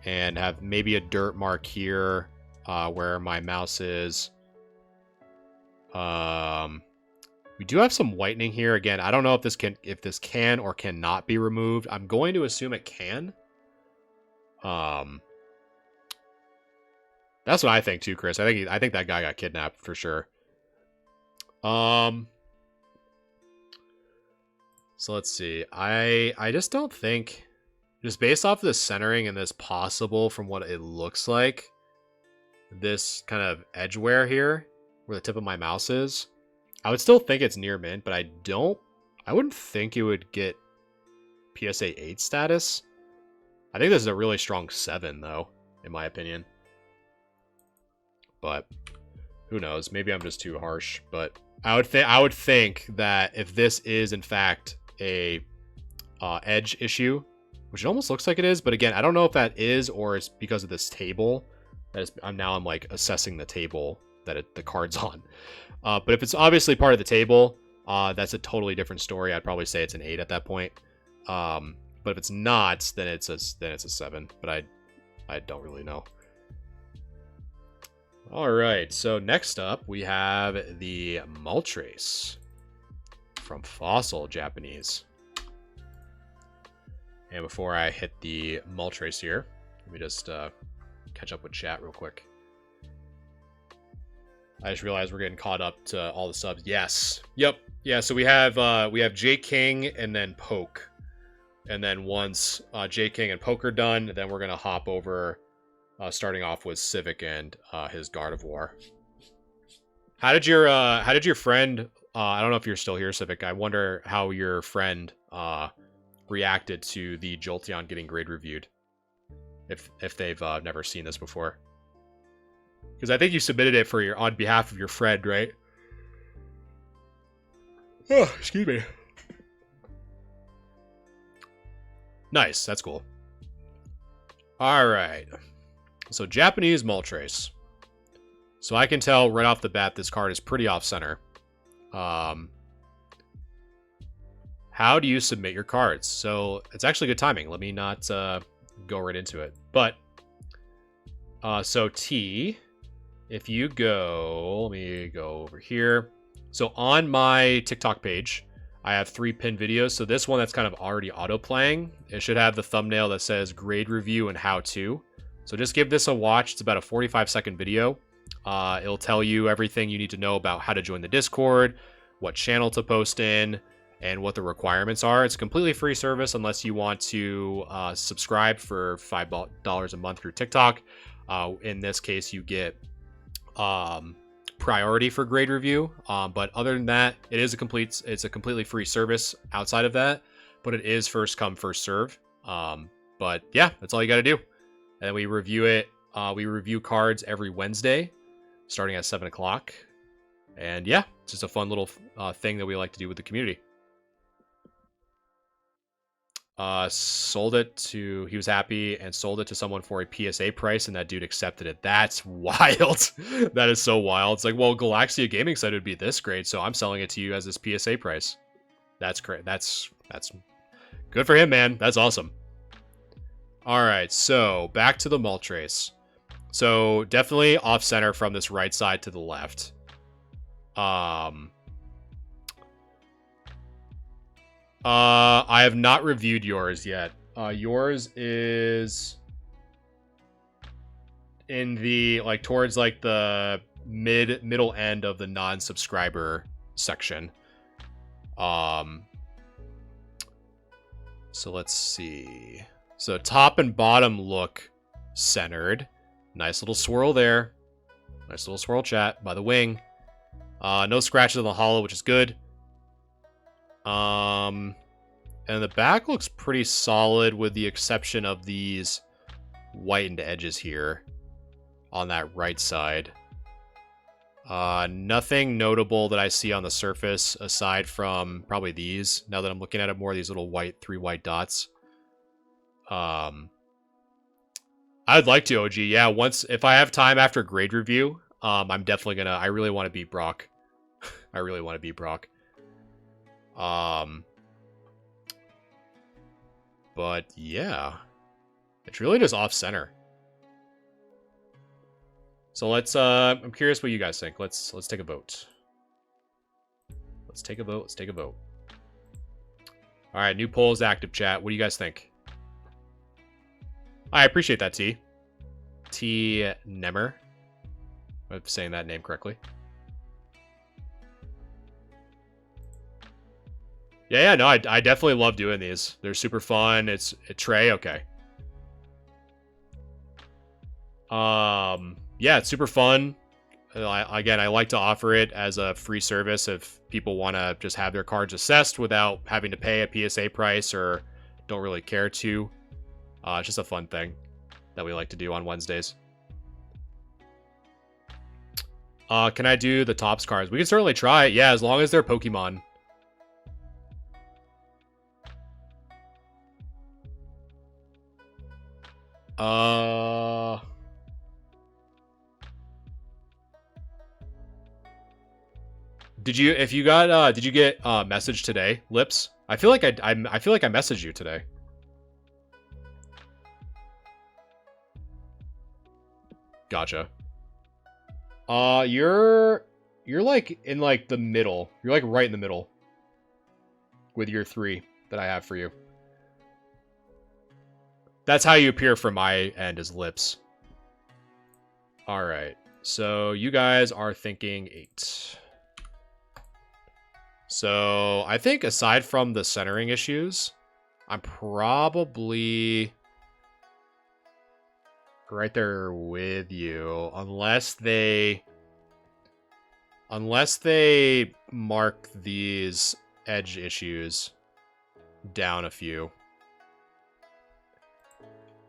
And have maybe a dirt mark here where my mouse is. We do have some whitening here. Again, I don't know if this can or cannot be removed. I'm going to assume it can. That's what I think too, Chris. I think that guy got kidnapped for sure. So let's see. I just don't think, just based off of the centering and this possible from what it looks like, this kind of edge wear here where the tip of my mouse is, I would still think it's near mint, but I wouldn't think it would get PSA 8 status. I think this is a really strong 7 though, in my opinion. But who knows? Maybe I'm just too harsh, but I would think that if this is in fact a edge issue, which it almost looks like it is, but again, I don't know if that is or it's because of this table. I'm like assessing the table that the card's on. But if it's obviously part of the table, that's a totally different story. I'd probably say it's an 8 at that point. But if it's not, then it's a 7. But I don't really know. All right, so next up we have the Moltres from Fossil Japanese. And before I hit the Moltres here, let me just catch up with chat real quick. I just realized we're getting caught up to all the subs. Yes. Yep. Yeah, so we have J King and then Poke. And then once J King and Poker done, then we're gonna hop over, starting off with Civic and his Guard of War. How did your friend? I don't know if you're still here, Civic. I wonder how your friend reacted to the Jolteon getting grade reviewed, if they've never seen this before. Because I think you submitted it for on behalf of your friend, right? Oh, excuse me. Nice, that's cool. All right. So Japanese Moltres. So I can tell right off the bat this card is pretty off-center. How do you submit your cards? So it's actually good timing. Let me not go right into it. But, so T, if you go, let me go over here. So on my TikTok page, I have 3 pinned videos. So this one that's kind of already auto-playing, it should have the thumbnail that says grade review and how to. So just give this a watch. It's about a 45-second video. It'll tell you everything you need to know about how to join the Discord, what channel to post in, and what the requirements are. It's a completely free service unless you want to subscribe for $5 a month through TikTok. In this case, you get priority for grade review. But other than that, it's a completely free service outside of that. But it is first come, first serve. But yeah, that's all you got to do. And we review it. We review cards every Wednesday, starting at 7 o'clock. And yeah, it's just a fun little thing that we like to do with the community. He was happy and sold it to someone for a PSA price, and that dude accepted it. That's wild. That is so wild. It's like, well, Galaxia Gaming said it would be this great, so I'm selling it to you as this PSA price. That's great. That's good for him, man. That's awesome. All right, so back to the Moltres. So definitely off center from this right side to the left. I have not reviewed yours yet. Yours is in the towards the middle end of the non-subscriber section. So let's see. So top and bottom look centered. Nice little swirl there. Nice little swirl, chat, by the wing. No scratches on the hollow, which is good. And the back looks pretty solid with the exception of these whitened edges here on that right side. Nothing notable that I see on the surface aside from probably these. Now that I'm looking at it more, these little 3 white dots. I'd like to, OG. Yeah, if I have time after grade review, I'm definitely gonna. I really want to beat Brock. I really want to beat Brock. But yeah, it's really just off center. So let's. I'm curious what you guys think. Let's take a vote. Let's take a vote. Let's take a vote. All right, new poll is active, chat. What do you guys think? I appreciate that, T. T. Nemmer. I'm saying that name correctly. Yeah, no, I definitely love doing these. They're super fun. It's a Trey, okay. Yeah, it's super fun. Again, I like to offer it as a free service if people want to just have their cards assessed without having to pay a PSA price or don't really care to. It's just a fun thing that we like to do on Wednesdays. Can I do the Topps cards? We can certainly try it. Yeah, as long as they're Pokemon. Did you get a message today, Lips? I feel like I messaged you today. Gotcha. You're like in the middle. You're like right in the middle with your 3 that I have for you. That's how you appear from my end as Lips. All right. So you guys are thinking 8. So I think aside from the centering issues, I'm probably right there with you, unless they mark these edge issues down a few.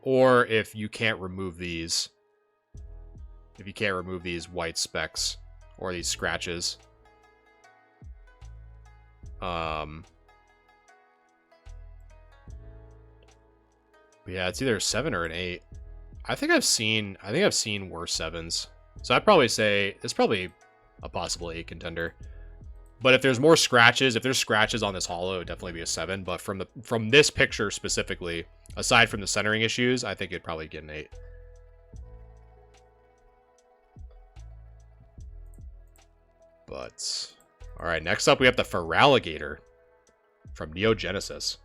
Or if you can't remove these. If you can't remove these white specks or these scratches. But yeah, it's either a 7 or an 8. I think I've seen worse 7s. So I'd probably say it's probably a possible 8 contender. But if there's more scratches, if there's scratches on this holo, it would definitely be a 7. But from this picture specifically, aside from the centering issues, I think it'd probably get an 8. But all right, next up we have the Feraligatr from Neo Genesis.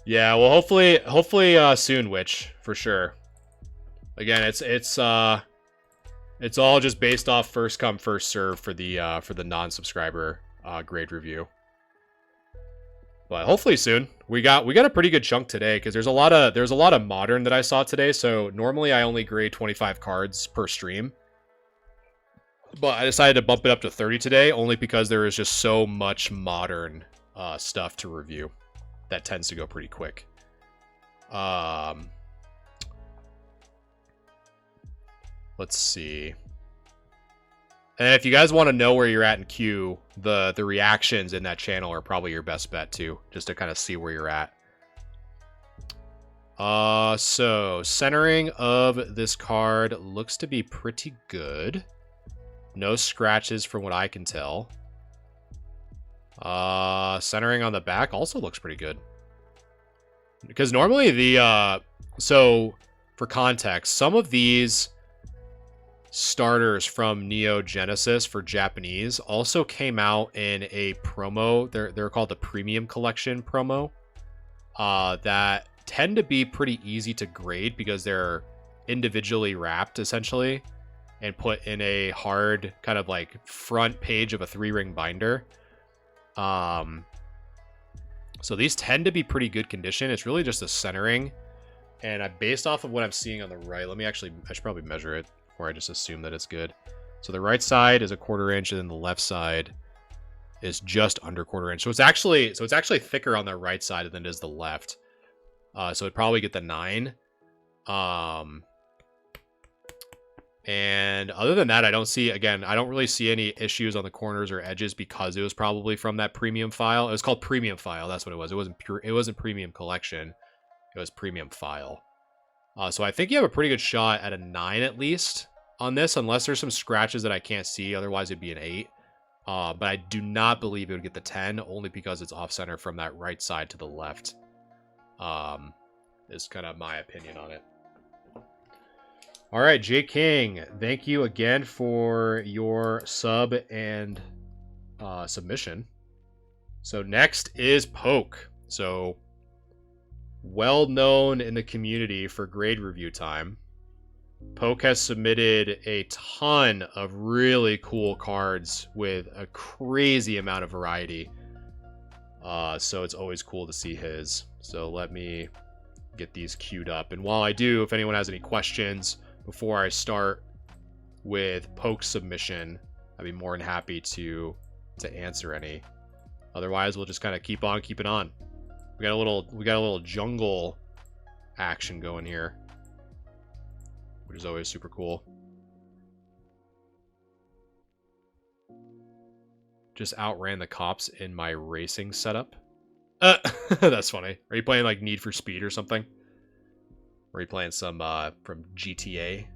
Yeah, well, hopefully soon, Witch, for sure. Again, it's all just based off first come first serve for the non-subscriber grade review. But hopefully soon. We got a pretty good chunk today because there's a lot of modern that I saw today. So normally I only grade 25 cards per stream. But I decided to bump it up to 30 today only because there is just so much modern stuff to review. That tends to go pretty quick. Let's see. And if you guys want to know where you're at in queue, the reactions in that channel are probably your best bet too, just to kind of see where you're at. So centering of this card looks to be pretty good. No scratches from what I can tell. Centering on the back also looks pretty good. Because normally so for context, some of these starters from Neo Genesis for Japanese also came out in a promo. They're called the Premium Collection promo. That tend to be pretty easy to grade because they're individually wrapped essentially and put in a hard kind of like front page of a 3-ring binder. So these tend to be pretty good condition. It's really just the centering. And based off of what I'm seeing on the right, I should probably measure it before I just assume that it's good. So the right side is a 1/4 inch and then the left side is just under 1/4 inch. So it's actually thicker on the right side than it is the left. So it'd probably get the 9. And other than that, I don't really see any issues on the corners or edges because it was probably from that premium file. It was called Premium File. That's what it was. It wasn't Premium Collection. It was Premium File. So I think you have a pretty good shot at a 9 at least on this, unless there's some scratches that I can't see. Otherwise, it'd be an 8. But I do not believe it would get the 10, only because it's off center from that right side to the left. Is kind of my opinion on it. All right, J King, thank you again for your sub and submission. So next is Poke. So well known in the community for grade review time. Poke has submitted a ton of really cool cards with a crazy amount of variety. So it's always cool to see his. So let me get these queued up. And while I do, if anyone has any questions before I start with Poke's submission, I'd be more than happy to answer any. Otherwise, we'll just kind of keep on keeping on. We got a little jungle action going here, which is always super cool. Just outran the cops in my racing setup. That's funny. Are you playing like Need for Speed or something? Or are you playing some from GTA,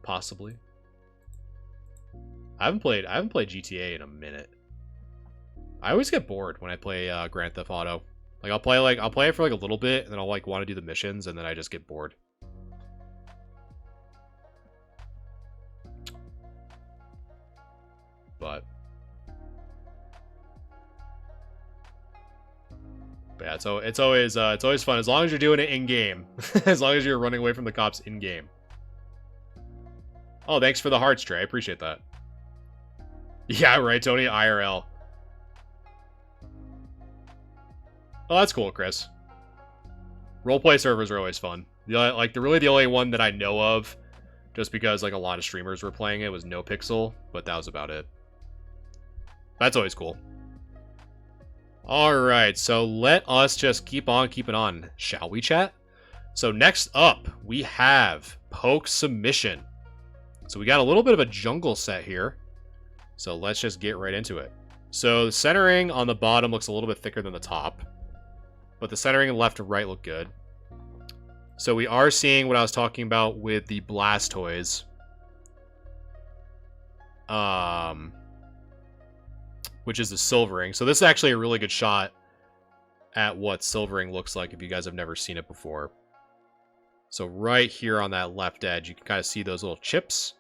possibly? I haven't played GTA in a minute. I always get bored when I play Grand Theft Auto. Like I'll play it for like a little bit, and then I'll like want to do the missions, and then I just get bored. But yeah, so it's always fun as long as you're doing it in game. As long as you're running away from the cops in game. Oh, thanks for the hearts, Trey. I appreciate that. Yeah, right, Tony. IRL. Oh, that's cool, Chris. Roleplay servers are always fun. Really the only one that I know of, just because like a lot of streamers were playing it, was NoPixel, but that was about it. That's always cool. Alright, so let us just keep on keeping on, shall we, chat? So next up, we have Poke Submission. So we got a little bit of a jungle set here. So let's just get right into it. So the centering on the bottom looks a little bit thicker than the top, but the centering left to right look good. So we are seeing what I was talking about with the Blastoise. Which is the silvering. So this is actually a really good shot at what silvering looks like if you guys have never seen it before. So right here on that left edge, you can kind of see those little chips.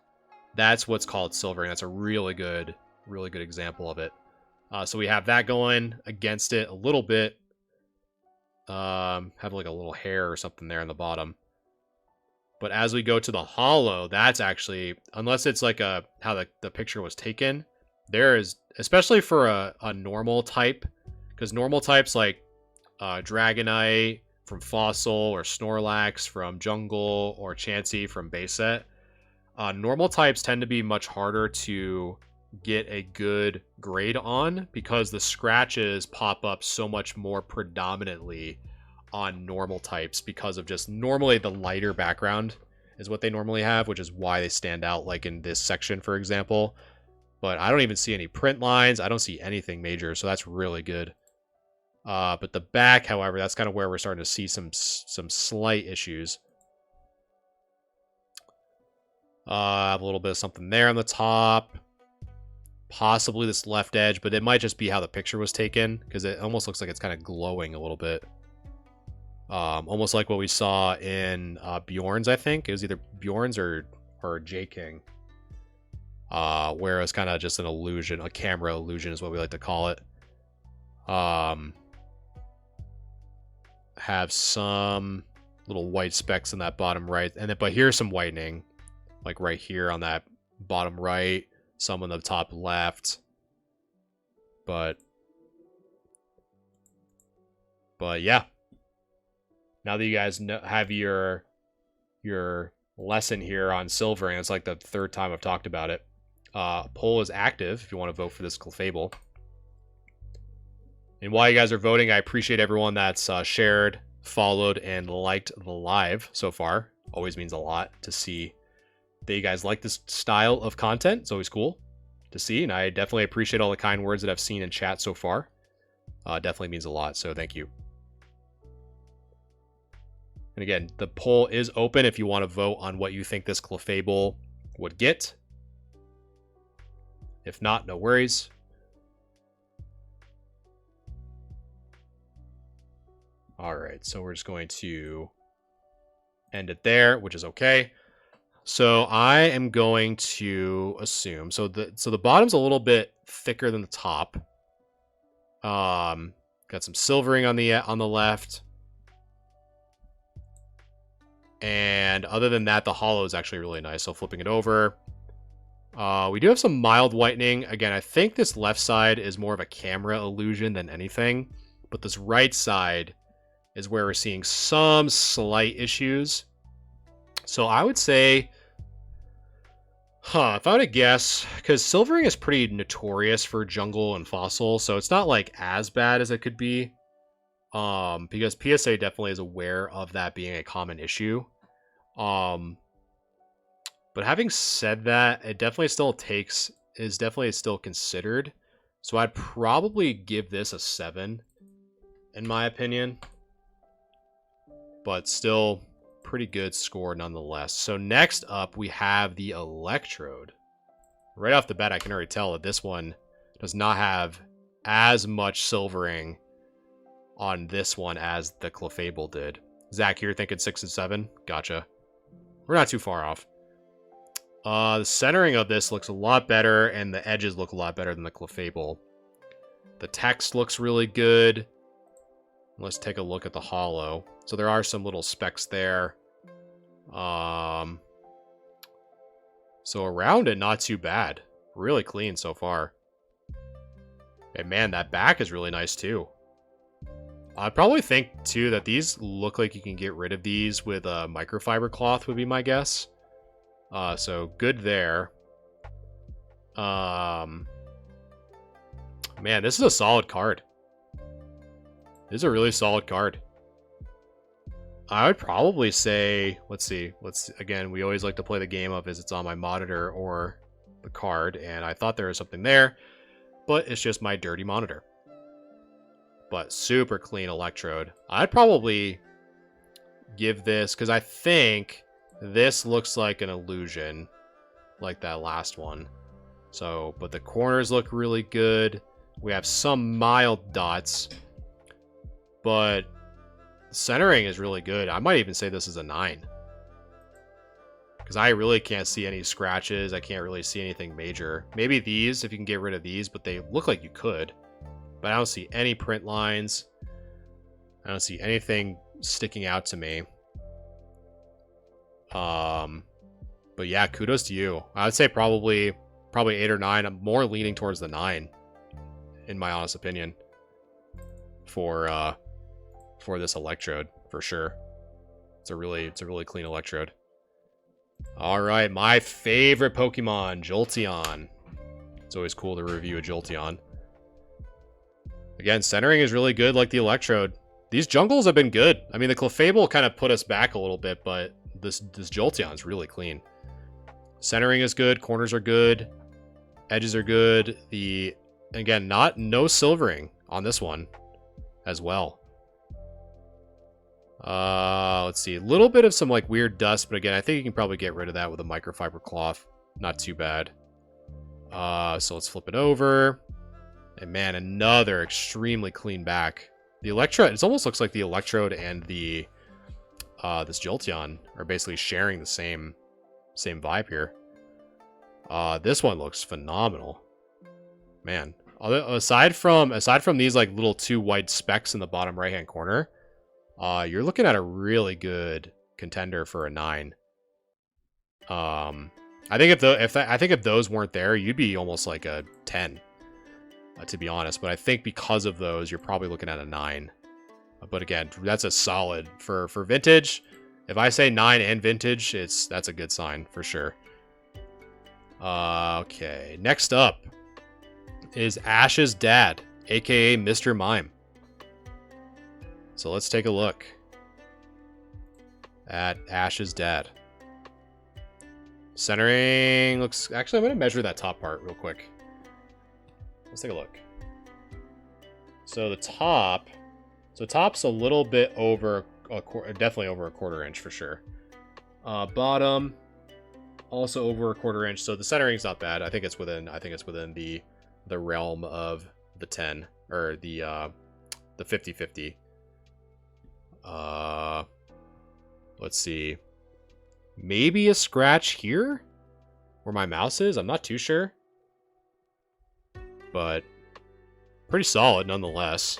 That's what's called silvering. That's a really good example of it. So we have that going against it a little bit. Have like a little hair or something there on the bottom. But as we go to the hollow, that's actually, unless it's like how the picture was taken, there is, especially for a normal type, because normal types like Dragonite from Fossil, or Snorlax from Jungle, or Chansey from base set, normal types tend to be much harder to get a good grade on because the scratches pop up so much more predominantly on normal types because of just normally the lighter background is what they normally have, which is why they stand out, like in this section, for example. But I don't even see any print lines. I don't see anything major, so that's really good. But the back, however, that's kind of where we're starting to see some slight issues. I have a little bit of something there on the top. Possibly this left edge, but it might just be how the picture was taken, because it almost looks like it's kind of glowing a little bit. Almost like what we saw in Bjorn's, I think. It was either Bjorn's or J-King. Where it was kind of just an illusion, a camera illusion is what we like to call it. Have some little white specks in that bottom right, but here's some whitening, like right here on that bottom right, some on the top left. But yeah. Now that you guys have your lesson here on silvering, it's like the third time I've talked about it. Poll is active if you want to vote for this Clefable. And while you guys are voting, I appreciate everyone that's shared, followed, and liked the live so far. Always means a lot to see that you guys like this style of content. It's always cool to see, and I definitely appreciate all the kind words that I've seen in chat so far. Definitely means a lot, so thank you. And again, the poll is open if you want to vote on what you think this Clefable would get. If not, no worries. All right, so we're just going to end it there, which is okay. So I am going to assume, so the bottom's a little bit thicker than the top. Got some silvering on the left. And other than that, the hollow is actually really nice. So flipping it over, we do have some mild whitening. Again, I think this left side is more of a camera illusion than anything, but this right side is where we're seeing some slight issues. So I would say, if I were to guess, because silvering is pretty notorious for Jungle and Fossil, so it's not like as bad as it could be. Because PSA definitely is aware of that being a common issue. But having said that, it definitely is definitely still considered. So I'd probably give this a 7, in my opinion. But still pretty good score nonetheless. So next up, we have the Electrode. Right off the bat, I can already tell that this one does not have as much silvering on this one as the Clefable did. Zach, you're thinking 6 and 7? Gotcha. We're not too far off. The centering of this looks a lot better, and the edges look a lot better than the Clefable. The text looks really good. Let's take a look at the hollow. So there are some little specks there. So around it, not too bad. Really clean so far. And man, that back is really nice too. I probably think too that these look like you can get rid of these with a microfiber cloth would be my guess. So good there. Man, this is a solid card. This is a really solid card. I would probably say, let's see. Again, we always like to play the game of is it's on my monitor or the card, and I thought there was something there, but it's just my dirty monitor. But super clean electrode. I'd probably give this, because I think this looks like an illusion, like that last one. So, but the corners look really good. We have some mild dots, but centering is really good. I might even say this is a 9. Because I really can't see any scratches. I can't really see anything major. Maybe these, if you can get rid of these, but they look like you could. But I don't see any print lines. I don't see anything sticking out to me. But yeah, kudos to you. I would say probably 8 or 9. I'm more leaning towards the 9, in my honest opinion, for this electrode for sure. It's a really clean electrode. All right, my favorite Pokemon, Jolteon. It's always cool to review a Jolteon. Again, centering is really good, like the electrode. These jungles have been good. I mean, the Clefable kind of put us back a little bit, but this Jolteon is really clean. Centering is good, corners are good, edges are good. Again, no silvering on this one as well. Let's see, a little bit of some like weird dust, but again, I think you can probably get rid of that with a microfiber cloth. Not too bad. So let's flip it over. And man, another extremely clean back. The electrode, it almost looks like the electrode and the this Jolteon are basically sharing the same vibe here. This one looks phenomenal. Man, aside from these like little 2 white specks in the bottom right hand corner, you're looking at a really good contender for a 9. I think if those weren't there, you'd be almost like a 10, to be honest. But I think because of those, you're probably looking at a 9. But again, that's a solid for vintage. If I say 9 and vintage, that's a good sign for sure. Okay, next up is Ash's dad, aka Mr. Mime. So let's take a look at Ash's dad. Centering looks... Actually, I'm going to measure that top part real quick. Let's take a look. So the top... So top's a little bit over... definitely over a 1/4 inch for sure. Bottom... also over a 1/4 inch. So the centering's not bad. I think it's within the realm of the 10. Or the 50-50. Let's see. Maybe a scratch here where my mouse is. I'm not too sure, but pretty solid nonetheless.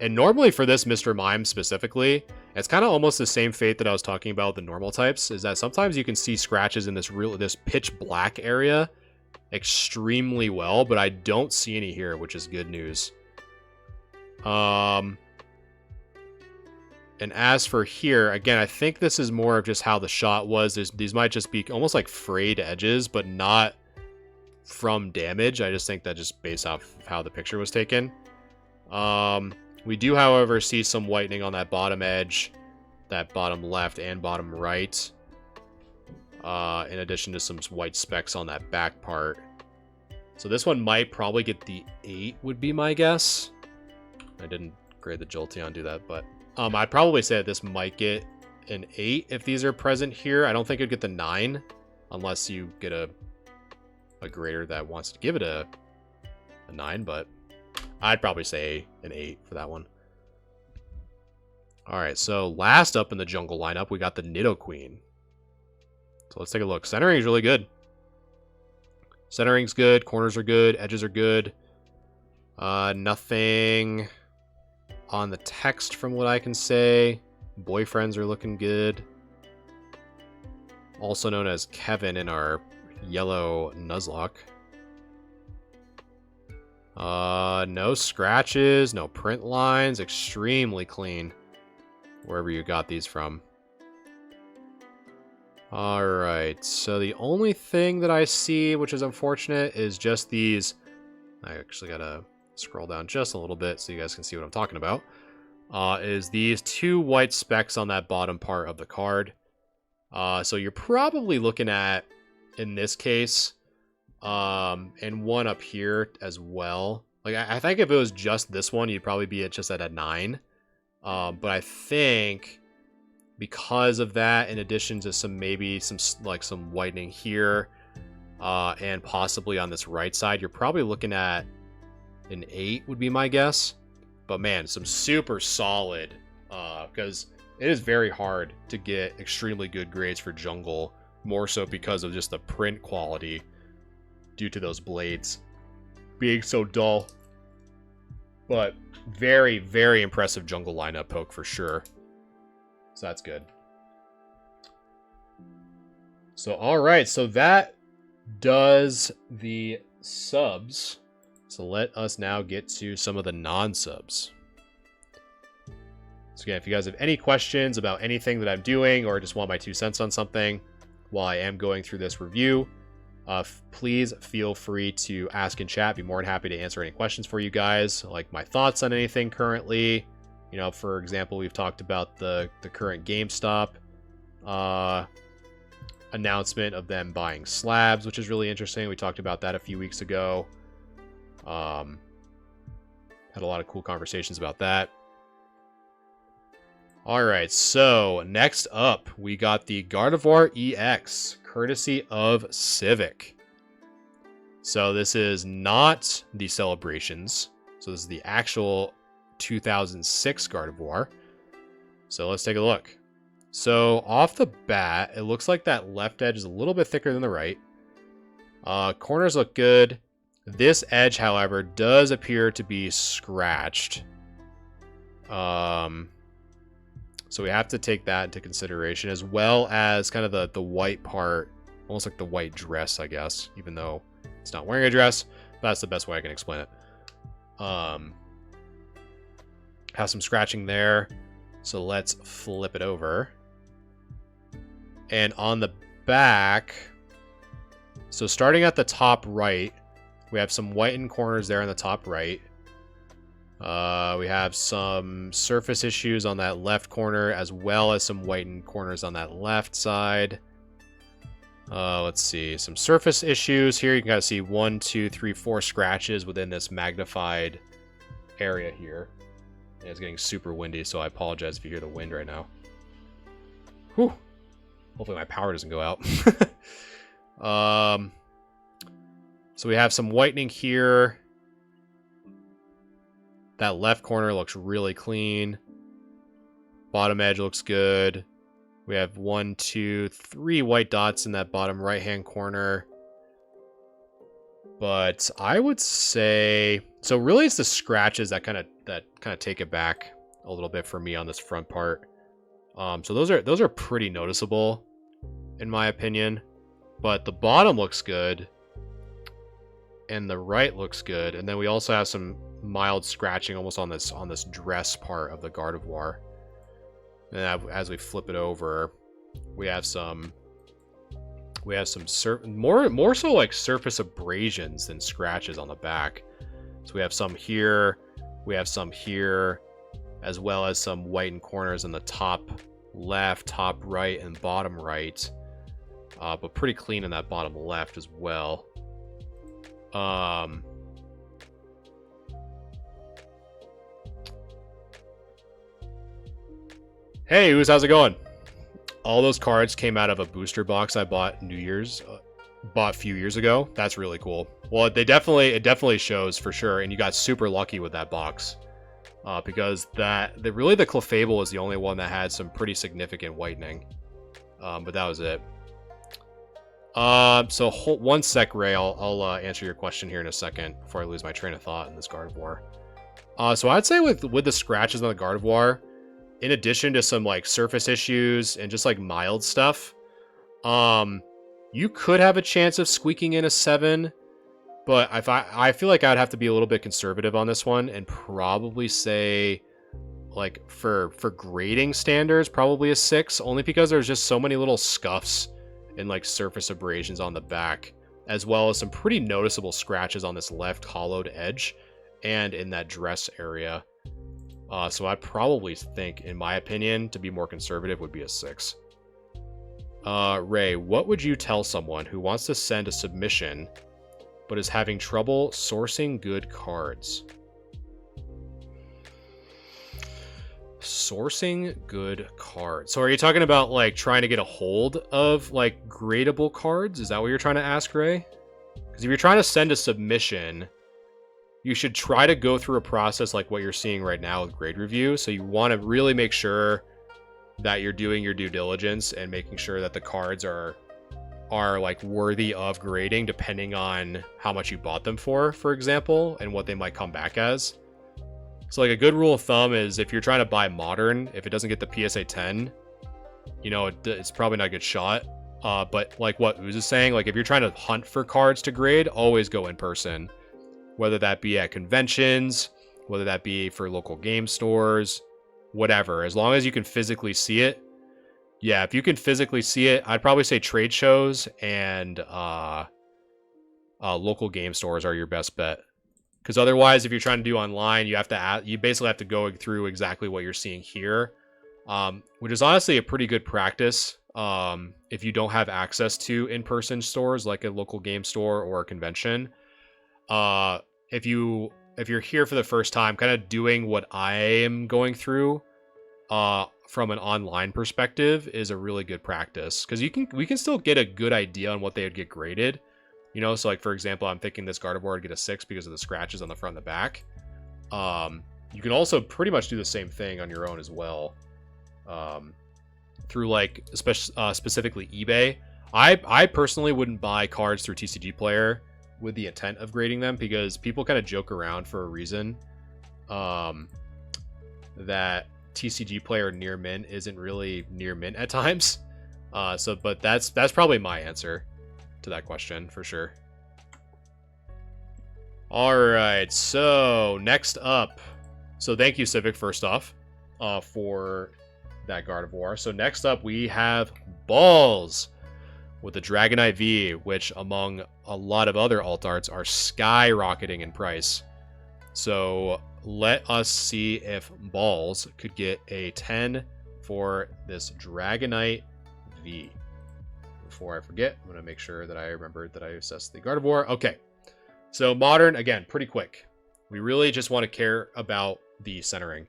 And normally for this Mr. Mime specifically, it's kind of almost the same fate that I was talking about with the normal types, is that sometimes you can see scratches in this pitch black area extremely well, but I don't see any here, which is good news. And as for here, again, I think this is more of just how the shot was. These might just be almost like frayed edges, but not from damage. I just think that just based off of how the picture was taken. We do, however, see some whitening on that bottom edge, that bottom left and bottom right. In addition to some white specks on that back part. So this one might probably get the 8 would be my guess. I didn't grade the Jolteon do that, but I'd probably say that this might get an 8 if these are present here. I don't think it'd get the 9 unless you get a grader that wants to give it a 9, but I'd probably say an 8 for that one. Alright, so last up in the jungle lineup, we got the Nidoqueen. So let's take a look. Centering is really good. Centering's good, corners are good, edges are good. Nothing on the text from what I can say. Boyfriends are looking good. Also known as Kevin in our yellow Nuzlocke. No scratches, no print lines, extremely clean. Wherever you got these from. Alright, so the only thing that I see, which is unfortunate, is just these... I actually gotta scroll down just a little bit so you guys can see what I'm talking about. Is these 2 white specks on that bottom part of the card. So you're probably looking at, in this case, and one up here as well. Like, I think if it was just this one, you'd probably be just at a 9. But I think... because of that, in addition to some whitening here, and possibly on this right side, you're probably looking at an 8 would be my guess. But man, some super solid, because it is very hard to get extremely good grades for jungle, more so because of just the print quality due to those blades being so dull. But very, very impressive jungle lineup poke for sure. So that's good. So, all right. So that does the subs. So let us now get to some of the non-subs. So again, if you guys have any questions about anything that I'm doing or just want my 2 cents on something while I am going through this review, please feel free to ask in chat. Be more than happy to answer any questions for you guys, like my thoughts on anything currently. You know, for example, we've talked about the current GameStop announcement of them buying slabs, which is really interesting. We talked about that a few weeks ago. Had a lot of cool conversations about that. All right, so next up, we got the Gardevoir EX, courtesy of Civic. So this is not the Celebrations. So this is the actual 2006 Gardevoir. So let's take a look. So off the bat, it looks like that left edge is a little bit thicker than the right. Corners look good. This edge, however, does appear to be scratched. So we have to take that into consideration, as well as kind of the white part, almost like the white dress, I guess, even though it's not wearing a dress. That's the best way I can explain it. Has some scratching there. So let's flip it over. And on the back, so starting at the top right, we have some whitened corners there on the top right. We have some surface issues on that left corner, as well as some whitened corners on that left side. Let's see, some surface issues here. You can kind of see 1, 2, 3, 4 scratches within this magnified area here. And it's getting super windy, so I apologize if you hear the wind right now. Whew. Hopefully my power doesn't go out. So we have some whitening here. That left corner looks really clean. Bottom edge looks good. We have 1, 2, 3 white dots in that bottom right-hand corner. But I would say, so really it's the scratches that kind of take it back a little bit for me on this front part. So those are pretty noticeable in my opinion. But the bottom looks good. And the right looks good. And then we also have some mild scratching almost on this dress part of the Gardevoir. And as we flip it over, we have some more so like surface abrasions than scratches on the back. So we have some here, we have some here, as well as some whitened corners in the top left, top right, and bottom right. But pretty clean in that bottom left as well. Hey, how's it going? All those cards came out of a booster box I bought a few years ago. That's really cool. Well, it definitely shows for sure, and you got super lucky with that box. Because really the Clefable was the only one that had some pretty significant whitening. But that was it. So one sec, Ray. I'll answer your question here in a second before I lose my train of thought in this Gardevoir. So I'd say with the scratches on the Gardevoir, in addition to some like surface issues and just like mild stuff, you could have a chance of squeaking in a 7, But I feel like I'd have to be a little bit conservative on this one and probably say, like, for grading standards, probably a 6, only because there's just so many little scuffs and like surface abrasions on the back, as well as some pretty noticeable scratches on this left hollowed edge and in that dress area. So I probably think, in my opinion, to be more conservative would be a 6. Ray, what would you tell someone who wants to send a submission but is having trouble sourcing good cards? Sourcing good cards. So are you talking about like trying to get a hold of like gradable cards? Is that what you're trying to ask, Ray? Because if you're trying to send a submission, you should try to go through a process like what you're seeing right now with grade review. So you want to really make sure that you're doing your due diligence and making sure that the cards are like worthy of grading depending on how much you bought them for example, and what they might come back as. So like a good rule of thumb is if you're trying to buy modern, if it doesn't get the PSA 10, you know, it's probably not a good shot. But like what Ooze is saying, like if you're trying to hunt for cards to grade, always go in person, whether that be at conventions, whether that be for local game stores, whatever, as long as you can physically see it. Yeah, if you can physically see it, I'd probably say trade shows and local game stores are your best bet. Because otherwise, if you're trying to do online, you basically have to go through exactly what you're seeing here, which is honestly a pretty good practice if you don't have access to in-person stores like a local game store or a convention. If you're here for the first time, kind of doing what I am going through from an online perspective is a really good practice, because we can still get a good idea on what they would get graded. You know, so like for example, I'm thinking this Gardevoir would get a 6 because of the scratches on the front and the back. You can also pretty much do the same thing on your own as well, through like specifically eBay. I personally wouldn't buy cards through TCG Player with the intent of grading them, because people kind of joke around for a reason that TCG Player near mint isn't really near mint at times. But that's probably my answer to that question for sure. All right, so next up, so thank you Civic first off for that Gardevoir. So next up we have Balls with the Dragonite V, which among a lot of other alt arts are skyrocketing in price. So let us see if Balls could get a 10 for this Dragonite V. Before I forget, I'm going to make sure that I remembered that I assessed the Gardevoir. Okay, so modern, again, pretty quick. We really just want to care about the centering.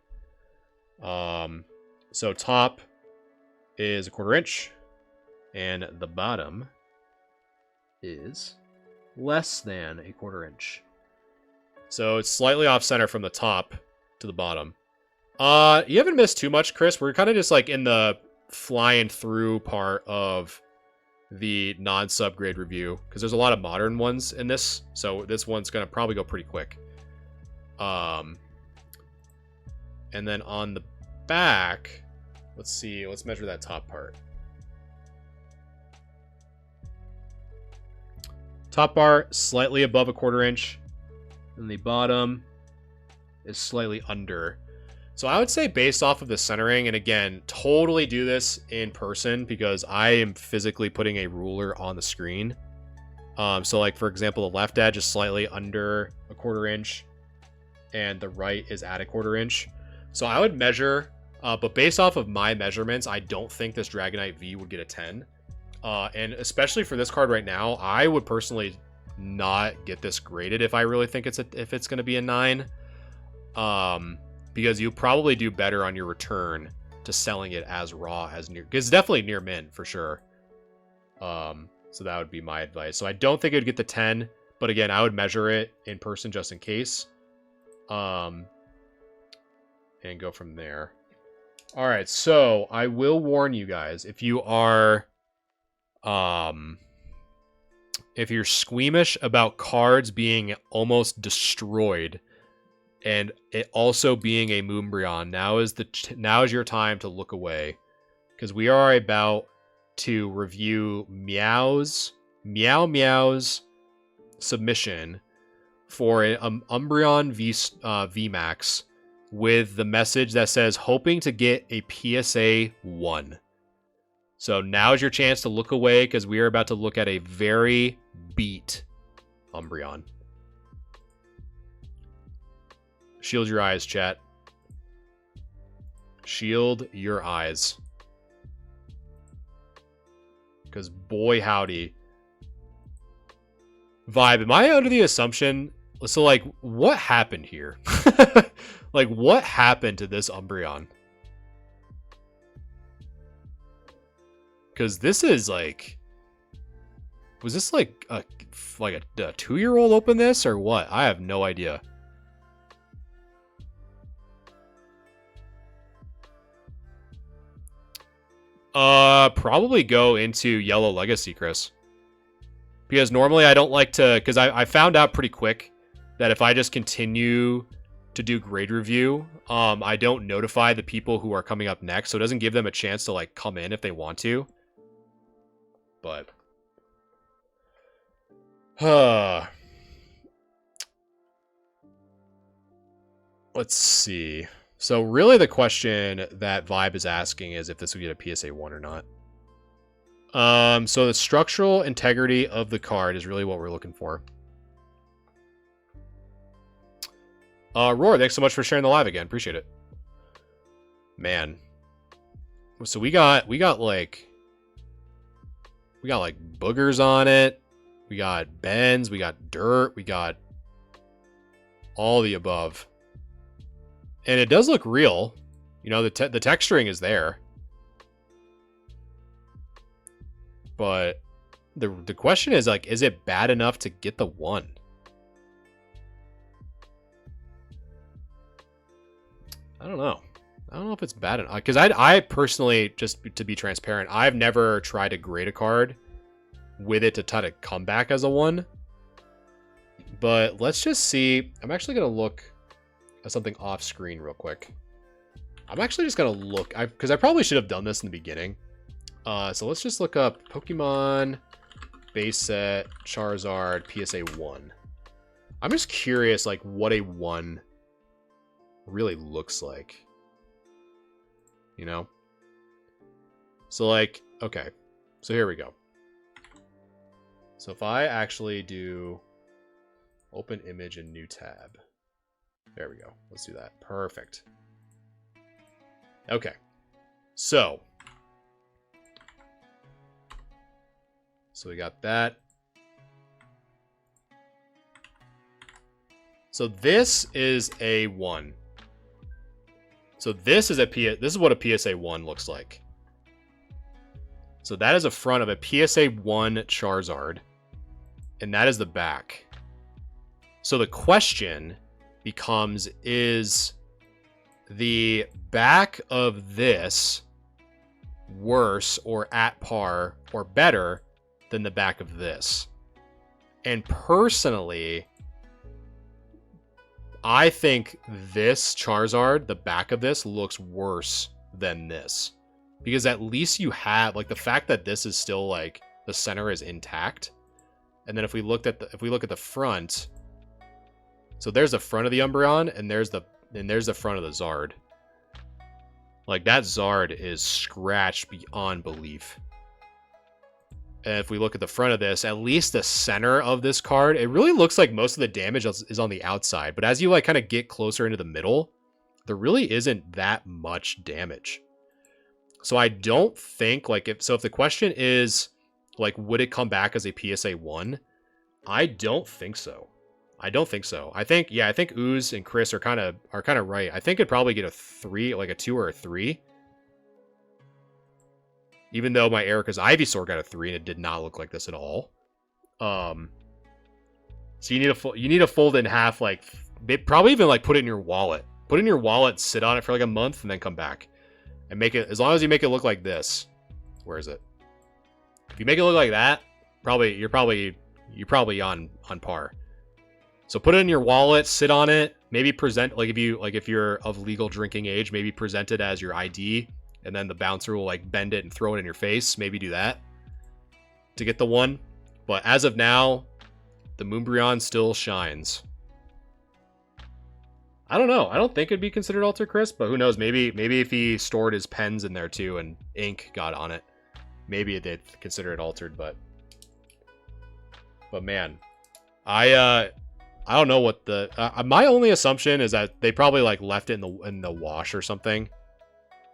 So top is a 1/4 inch, and the bottom is less than a 1/4 inch. So it's slightly off center from the top to the bottom. You haven't missed too much, Chris. We're kind of just like in the flying through part of the non-sub grade review, because there's a lot of modern ones in this, so this one's gonna probably go pretty quick. And then on the back, let's measure that top part. Top part slightly above a 1/4 inch, and the bottom is slightly under. So I would say based off of the centering, and again, totally do this in person because I am physically putting a ruler on the screen. So like for example, the left edge is slightly under a 1/4 inch and the right is at a 1/4 inch. So I would measure, but based off of my measurements, I don't think this Dragonite V would get a 10. And especially for this card right now, I would personally not get this graded if I really think it's going to be a 9. Because you probably do better on your return to selling it as raw as near, because it's definitely near mint for sure. So that would be my advice. So I don't think it would get the 10, but again, I would measure it in person just in case. And go from there. All right, so I will warn you guys, if you are if you're squeamish about cards being almost destroyed and it also being a Moonbryon, now is your time to look away, because we are about to review Meow's submission for an Umbreon VMAX with the message that says hoping to get a PSA 1. So now's your chance to look away because we are about to look at a very beat Umbreon. Shield your eyes, chat. Shield your eyes. Because boy howdy. Vibe, am I under the assumption... So, like, what happened here? Like, what happened to this Umbreon? Because this is, like... Was this, like a 2-year-old opened this, or what? I have no idea. Probably go into Yellow Legacy, Chris. Because normally I don't like to... Because I found out pretty quick that if I just continue to do grade review, I don't notify the people who are coming up next. So it doesn't give them a chance to, like, come in if they want to. But... Let's see. So really the question that Vibe is asking is if this would get a PSA 1 or not. So the structural integrity of the card is really what we're looking for. Roar, thanks so much for sharing the live again. Appreciate it. Man. So we got like boogers on it. We got bends, we got dirt, we got all the above. And it does look real. You know, the texturing is there. But the question is, like, is it bad enough to get the 1? I don't know. I don't know if it's bad enough. Because I personally, just to be transparent, I've never tried to grade a card with it to try to come back as a 1. But let's just see. I'm actually going to look at something off screen real quick. I'm actually just going to look, because I probably should have done this in the beginning. So let's just look up Pokemon base set Charizard PSA 1. I'm just curious, like, what a 1 really looks like. You know? So, like, okay. So here we go. So if I actually do open image and new tab. There we go. Let's do that. Perfect. Okay. So we got that. So this is a 1. So this is what a PSA 1 looks like. So that is a front of a PSA 1 Charizard. And that is the back. So the question becomes, is the back of this worse or at par or better than the back of this? And personally, I think this Charizard, the back of this, looks worse than this. Because at least you have, like, the fact that this is still, like, the center is intact. And then if we look at the front, so there's the front of the Umbreon, and there's the front of the Zard. Like, that Zard is scratched beyond belief. And if we look at the front of this, at least the center of this card, it really looks like most of the damage is on the outside. But as you, like, kind of get closer into the middle, there really isn't that much damage. So I don't think, like, if the question is, like, would it come back as a PSA 1? I don't think so. I think Ooze and Chris are kind of right. I think it'd probably get a 3, like a 2 or a 3. Even though my Erica's Ivysaur got a 3 and it did not look like this at all. So you need to fold it in half, like, probably even, like, put it in your wallet. Put it in your wallet, sit on it for like a month, and then come back. And make it, as long as you make it look like this. Where is it? If you make it look like that, you're probably on par. So put it in your wallet, sit on it, maybe present, like, if you're of legal drinking age, maybe present it as your ID, and then the bouncer will, like, bend it and throw it in your face. Maybe do that to get the 1. But as of now, the Moonbreon still shines. I don't know. I don't think it'd be considered Ultra Crisp, but who knows? Maybe if he stored his pens in there too and ink got on it, maybe they'd consider it altered. But man, I don't know what the my only assumption is that they probably like left it in the wash or something.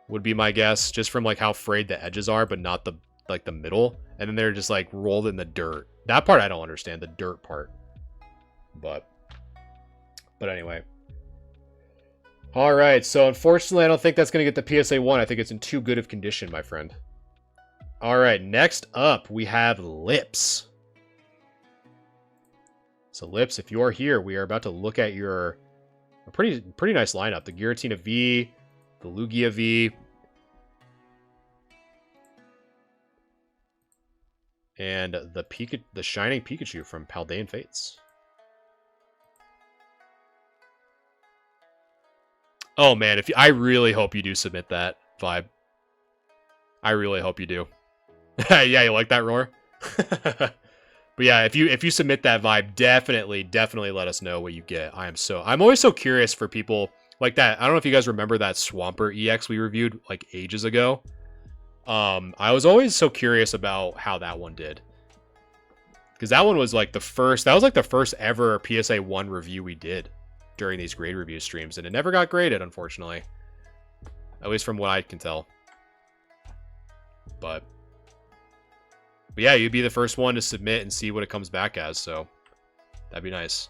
Would be my guess, just from like how frayed the edges are, but not the like the middle, and then they're just like rolled in the dirt. That part I don't understand, the dirt part. But anyway. All right, so unfortunately, I don't think that's going to get the PSA 1. I think it's in too good of condition, my friend. All right, next up, we have Lips. So Lips, if you're here, we are about to look at your pretty nice lineup. The Giratina V, the Lugia V, and the Shining Pikachu from Paldean Fates. Oh man, I really hope you do submit that vibe. I really hope you do. Yeah, you like that roar? But yeah, if you submit that vibe, definitely let us know what you get. I'm always so curious for people like that. I don't know if you guys remember that Swampert EX we reviewed like ages ago. I was always so curious about how that one did. Because that one was like the first ever PSA 1 review we did during these grade review streams, and it never got graded, unfortunately. At least from what I can tell. But yeah, you'd be the first one to submit and see what it comes back as, so that'd be nice.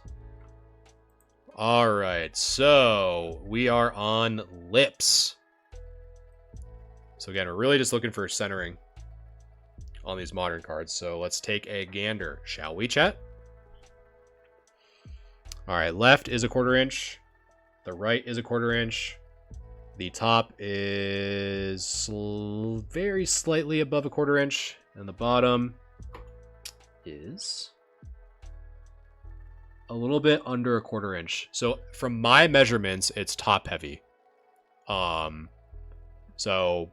Alright, so we are on Lips. So again, we're really just looking for centering on these modern cards, so let's take a gander, shall we, chat? Alright, left is a 1/4 inch. The right is a 1/4 inch. The top is very slightly above a 1/4 inch. And the bottom is a little bit under a 1/4 inch. So from my measurements, it's top heavy. So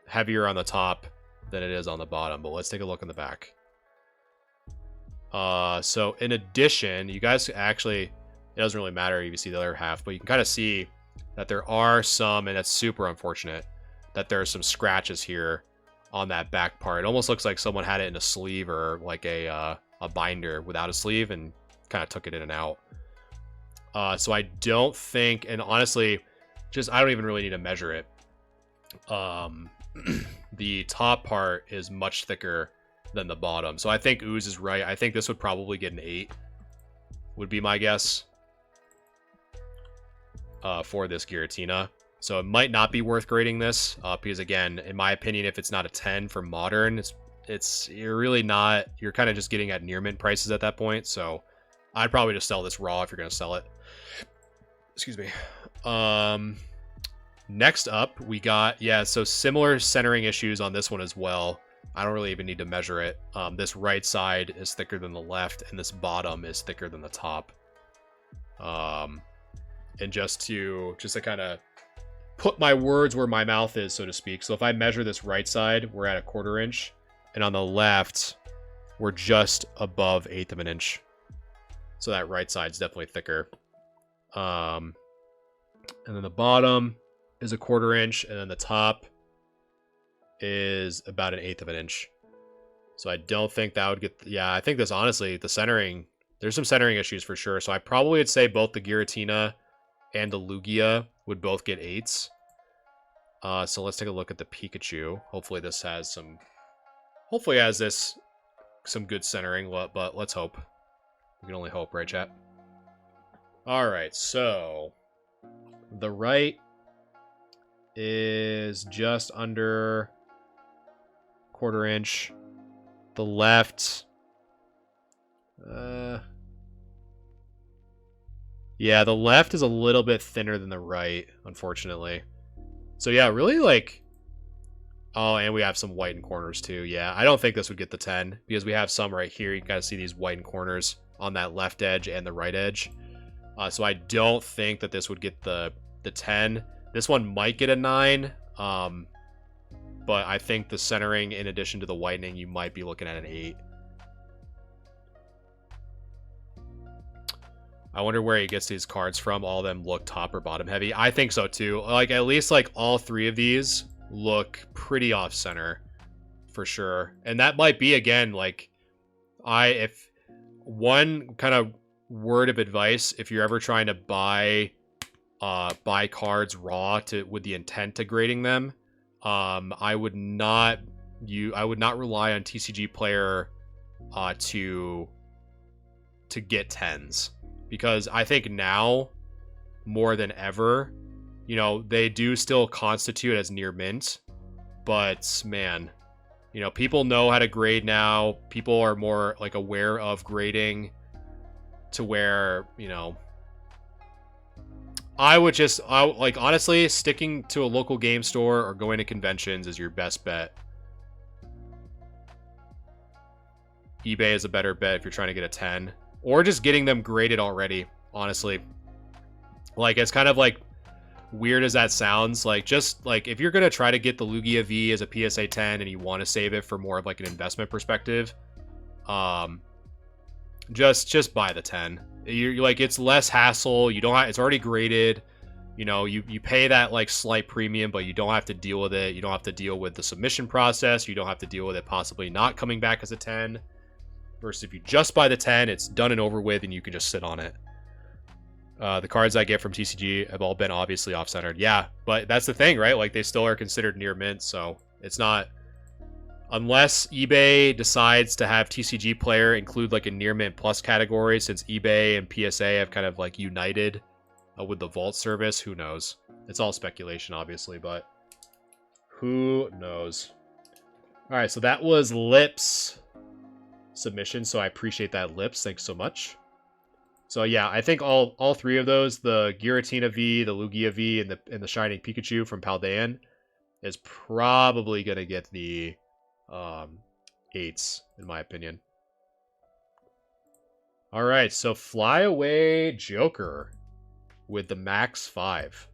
heavier on the top than it is on the bottom. But let's take a look in the back. So in addition, you guys actually, it doesn't really matter if you see the other half, but you can kind of see that there are some, and that's super unfortunate, that there are some scratches here on that back part. It almost looks like someone had it in a sleeve or like a binder without a sleeve and kind of took it in and out. So I don't think, and honestly, I don't even really need to measure it. The top part is much thicker than the bottom. So I think Ooze is right. I think this would probably get an 8, would be my guess, for this Giratina. So it might not be worth grading this, because again, in my opinion, if it's not a 10 for modern, you're really not, you're kind of just getting at near mint prices at that point. So I'd probably just sell this raw if you're going to sell it. Excuse me. Next up, we got, so similar centering issues on this one as well. I don't really even need to measure it. This right side is thicker than the left, and this bottom is thicker than the top. And just to kind of put my words where my mouth is, so to speak. So if I measure this right side, we're at a 1/4 inch, and on the left, we're just above 1/8 of an inch. So that right side's definitely thicker. And then the bottom is a 1/4 inch, and then the top is about 1/8 of an inch. So I don't think that would get, I think this, honestly, the centering, there's some centering issues for sure. So I probably would say both the Giratina and the Lugia would both get 8s. So let's take a look at the Pikachu. Hopefully this has some good centering, but let's hope. We can only hope, right, chat? All right, so the right is just under 1/4 inch. The left, yeah, the left is a little bit thinner than the right, unfortunately. So yeah, really like, oh, and we have some whitened corners too. Yeah, I don't think this would get the 10 because we have some right here. You gotta see these whitened corners on that left edge and the right edge. So I don't think that this would get the 10. This one might get a 9. But I think the centering, in addition to the whitening, you might be looking at an 8. I wonder where he gets these cards from. All of them look top or bottom heavy. I think so too. Like at least like all 3 of these look pretty off center for sure. And that might be again like if one kind of word of advice, if you're ever trying to buy cards raw with the intent to grading them, I would not rely on TCG Player to get 10s, because I think now more than ever, you know, they do still constitute as near mint, but man, you know, people know how to grade now. People are more like aware of grading to where, you know, I like honestly sticking to a local game store or going to conventions is your best bet. eBay is a better bet if you're trying to get a 10, or just getting them graded already, honestly. Like, it's kind of like weird as that sounds, like just like if you're going to try to get the Lugia V as a PSA 10 and you want to save it for more of like an investment perspective, just buy the 10. You're like, it's less hassle. You don't have, it's already graded. You know, you pay that like slight premium, but you don't have to deal with it. You don't have to deal with the submission process. You don't have to deal with it possibly not coming back as a 10. Versus if you just buy the 10, it's done and over with, and you can just sit on it. The cards I get from TCG have all been obviously off-centered. Yeah, but that's the thing, right? Like, they still are considered near mint, so it's not... Unless eBay decides to have TCG Player include, like, a near mint plus category, since eBay and PSA have kind of, like, united with the Vault service, who knows? It's all speculation, obviously, but who knows? Alright, so that was Lips submission, so I appreciate that, Lips. Thanks so much. So yeah, I think all 3 of those, the Giratina V, the Lugia V, and the Shining Pikachu from Paldean, is probably gonna get the 8s, in my opinion. Alright, so Flyaway Joker with the Max 5.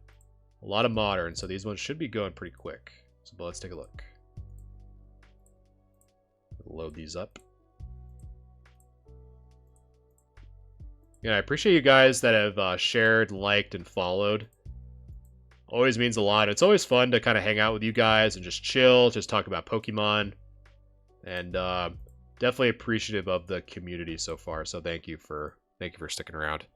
A lot of modern, so these ones should be going pretty quick. So but let's take a look. Load these up. Yeah, I appreciate you guys that have shared, liked, and followed. Always means a lot. It's always fun to kind of hang out with you guys and just chill, just talk about Pokemon. And definitely appreciative of the community so far. So thank you for sticking around.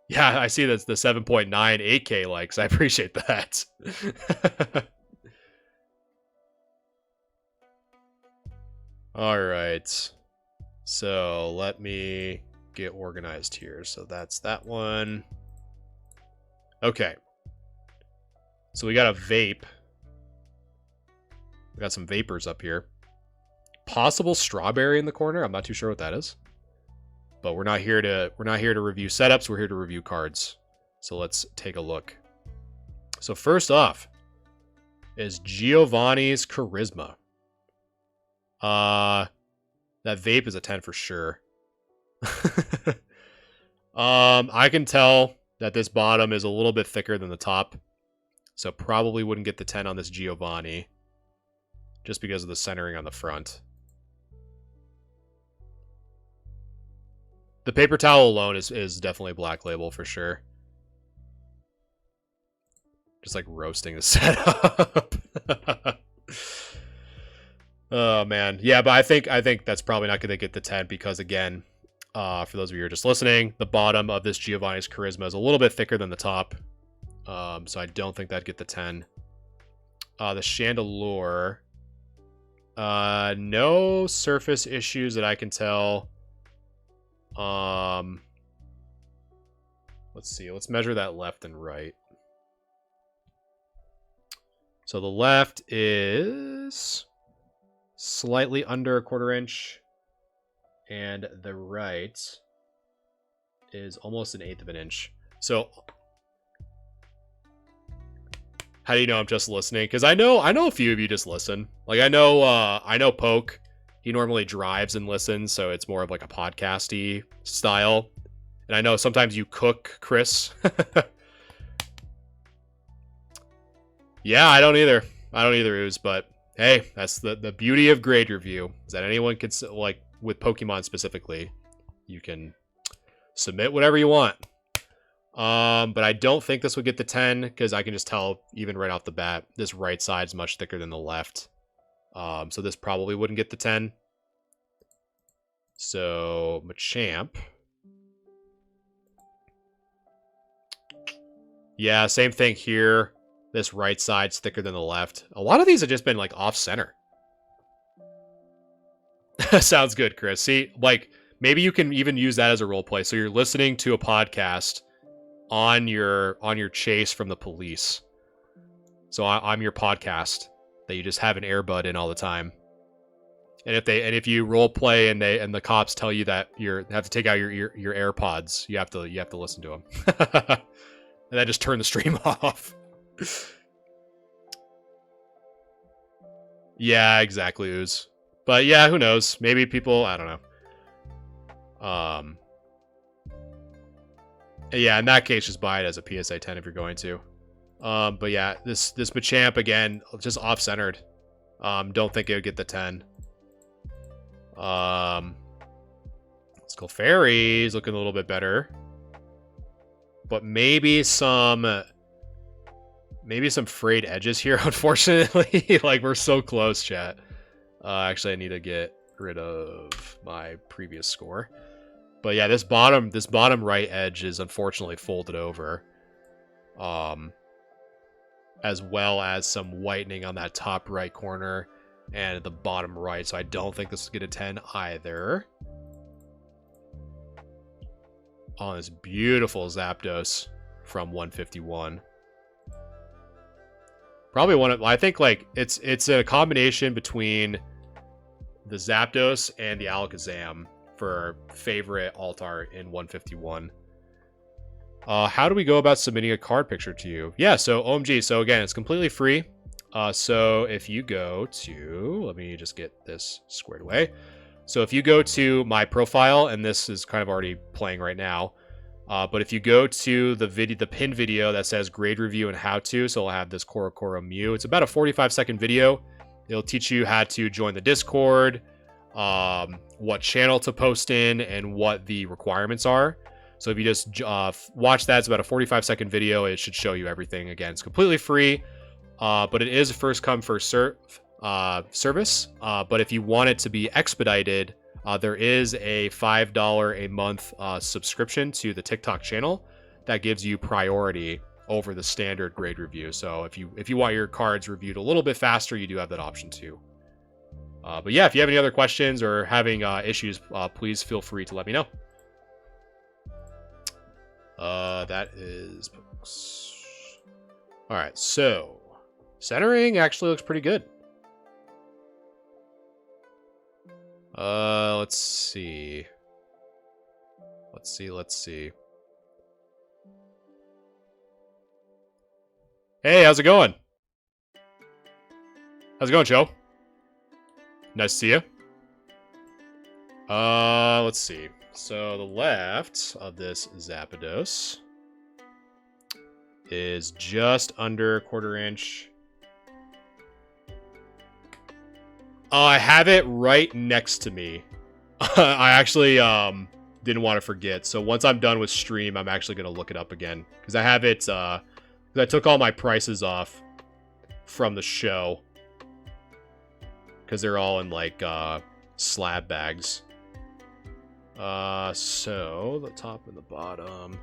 Yeah, I see that's the 7.9 8K likes. I appreciate that. All right. So let me get organized here. So that's that one. Okay. So we got a vape. We got some vapors up here. Possible strawberry in the corner. I'm not too sure what that is. But we're not here to review setups. We're here to review cards. So let's take a look. So first off is Giovanni's Charisma. That vape is a 10 for sure. I can tell that this bottom is a little bit thicker than the top. So probably wouldn't get the 10 on this Giovanni. Just because of the centering on the front. The paper towel alone is definitely Black Label for sure. Just like roasting the setup. Oh man, yeah, but I think that's probably not going to get the 10 because again, for those of you who are just listening, the bottom of this Giovanni's Charisma is a little bit thicker than the top, so I don't think that'd get the 10. The Chandelure, no surface issues that I can tell. Let's see, let's measure that left and right. So the left is slightly under 1/4 inch, and the right is almost 1/8 of an inch. So how do you know I'm just listening? Because I know a few of you just listen. Like I know Poke, he normally drives and listens, so it's more of like a podcasty style. And I know sometimes you cook, Chris. Yeah, I don't either, Ooze, but hey, that's the beauty of grade review, is that anyone can, like with Pokemon specifically, you can submit whatever you want. But I don't think this would get the 10 because I can just tell even right off the bat, this right side's much thicker than the left. So this probably wouldn't get the 10. So Machamp. Yeah, same thing here. This right side's thicker than the left. A lot of these have just been like off center. Sounds good, Chris. See, like maybe you can even use that as a role play. So you're listening to a podcast on your chase from the police. So I'm your podcast that you just have an earbud in all the time. And if you role play and the cops tell you that you have to take out your AirPods, you have to listen to them. And then just turn the stream off. Yeah, exactly, Ooze. But yeah, who knows? Maybe people, I don't know. Yeah, in that case, just buy it as a PSA 10 if you're going to. But yeah, this Machamp again, just off-centered. Don't think it would get the 10. Let's go Fairies, looking a little bit better. But maybe some frayed edges here, unfortunately. Like, we're so close, chat. Actually, I need to get rid of my previous score. But yeah, this bottom right edge is unfortunately folded over. As well as some whitening on that top right corner and the bottom right. So I don't think this will get a 10 either. On this beautiful Zapdos from 151. Probably one of, I think like it's a combination between the Zapdos and the Alakazam for favorite alt art in 151. How do we go about submitting a card picture to you? Yeah, so OMG. So again, it's completely free. So if you go to, let me just get this squared away. So if you go to my profile, and this is kind of already playing right now, but if you go to the pinned video that says grade review and how to, so I'll have this Korokoro Mew. It's about a 45-second video. It'll teach you how to join the Discord, what channel to post in, and what the requirements are. So if you just watch that, it's about a 45-second video. It should show you everything. Again, it's completely free, but it is a first come, first serve service. But if you want it to be expedited, there is a $5 a month subscription to the TikTok channel that gives you priority over the standard grade review. So if you want your cards reviewed a little bit faster, you do have that option too. But yeah, if you have any other questions or having issues, please feel free to let me know. That is books. All right, so centering actually looks pretty good. Let's see. Let's see. Hey, how's it going? How's it going, Joe? Nice to see you. Let's see. So the left of this Zapdos is just under 1/4 inch. I have it right next to me. I actually didn't want to forget. So once I'm done with stream, I'm actually going to look it up again. Because I have it, because I took all my prices off from the show. Because they're all in like slab bags. So the top and the bottom.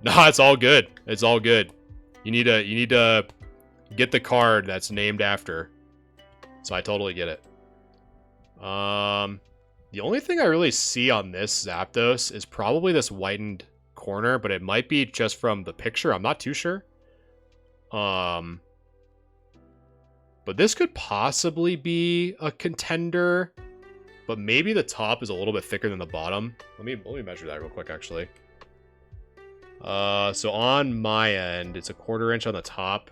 Nah, it's all good. It's all good. You need to get the card that's named after. So I totally get it. The only thing I really see on this Zapdos is probably this whitened corner, but it might be just from the picture. I'm not too sure. But this could possibly be a contender. But maybe the top is a little bit thicker than the bottom. Let me measure that real quick, actually. So on my end, it's a 1/4 inch on the top.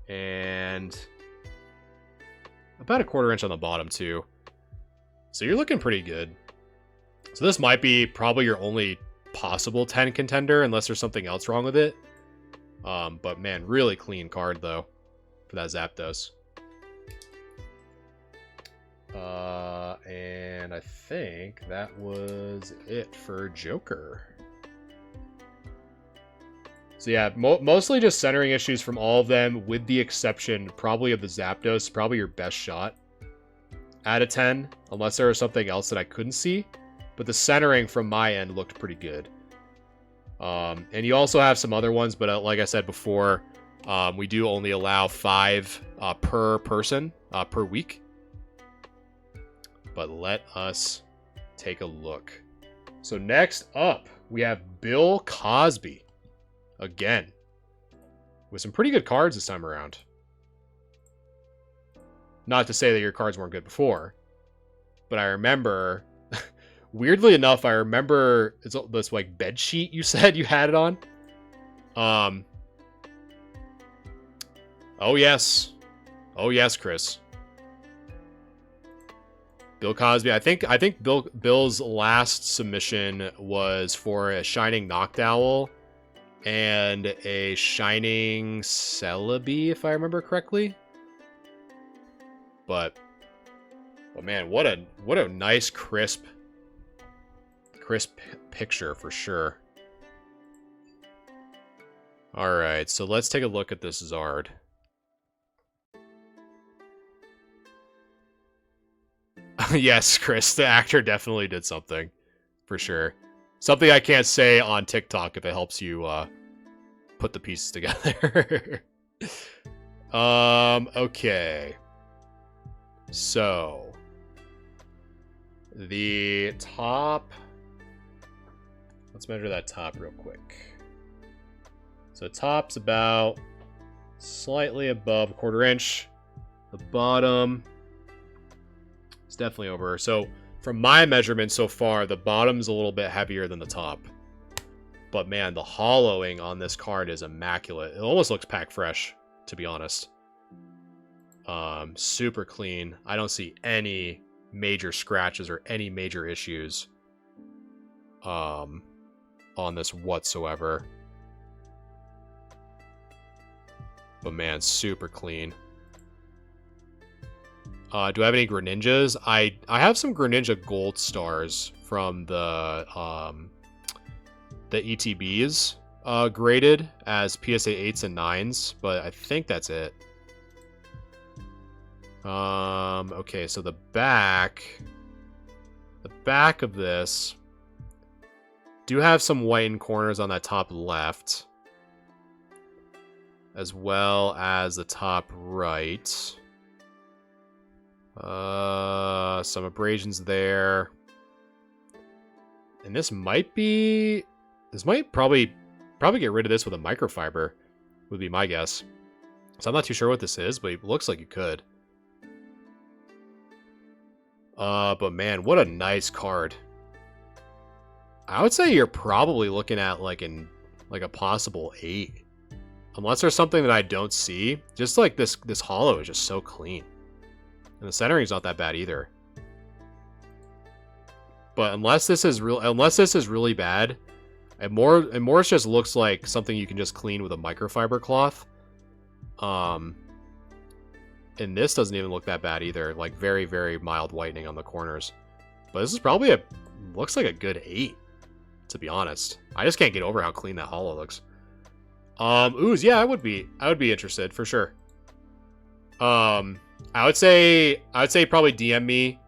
And about a 1/4 inch on the bottom, too. So you're looking pretty good. So this might be probably your only possible 10 contender, unless there's something else wrong with it. But man, really clean card, though, for that Zapdos. And I think that was it for Joker. So yeah, mostly just centering issues from all of them, with the exception probably of the Zapdos, probably your best shot out of 10, unless there was something else that I couldn't see. But the centering from my end looked pretty good. And you also have some other ones, but like I said before, we do only allow 5 per person per week. But let us take a look. So next up, we have Bill Cosby. Again. With some pretty good cards this time around. Not to say that your cards weren't good before. But I remember... weirdly enough, I remember this like bed sheet you said you had it on. Oh yes. Oh yes, Chris. Bill Cosby. I think Bill's last submission was for a Shining Noctowl and a Shining Celebi, if I remember correctly. But man, what a nice crisp picture for sure. All right, so let's take a look at this Zard. Yes, Chris, the actor definitely did something, for sure. Something I can't say on TikTok if it helps you put the pieces together. Okay. So, the top... Let's measure that top real quick. So top's about slightly above a 1/4 inch. The bottom... It's definitely over. So from my measurement so far, the bottom's a little bit heavier than the top. But man, the hollowing on this card is immaculate. It almost looks pack fresh, to be honest. Super clean. I don't see any major scratches or any major issues on this whatsoever. But man, super clean. Do I have any Greninjas? I have some Greninja Gold Stars from the ETBs graded as PSA 8s and 9s, but I think that's it. Okay, so the back of this do have some whitened corners on that top left, as well as the top right. Some abrasions there. And this might probably get rid of this with a microfiber, would be my guess. So I'm not too sure what this is, but it looks like it could. But man, what a nice card. I would say you're probably looking at like a possible 8. Unless there's something that I don't see. Just like this hollow is just so clean. And the centering's not that bad either. But unless this is really bad, it more just looks like something you can just clean with a microfiber cloth. And this doesn't even look that bad either. Like very, very mild whitening on the corners. But this is probably looks like a good 8, to be honest. I just can't get over how clean that hollow looks. Ooze, yeah, I would be interested for sure. I would say probably DM me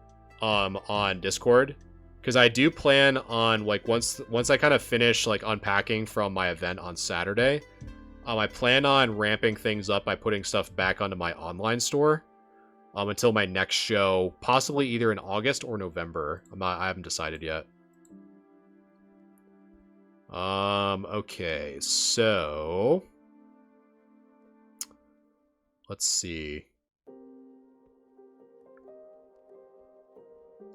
on Discord, because I do plan on, like, once I kind of finish like unpacking from my event on Saturday, I plan on ramping things up by putting stuff back onto my online store until my next show, possibly either in August or November. I haven't decided yet. Okay, so let's see.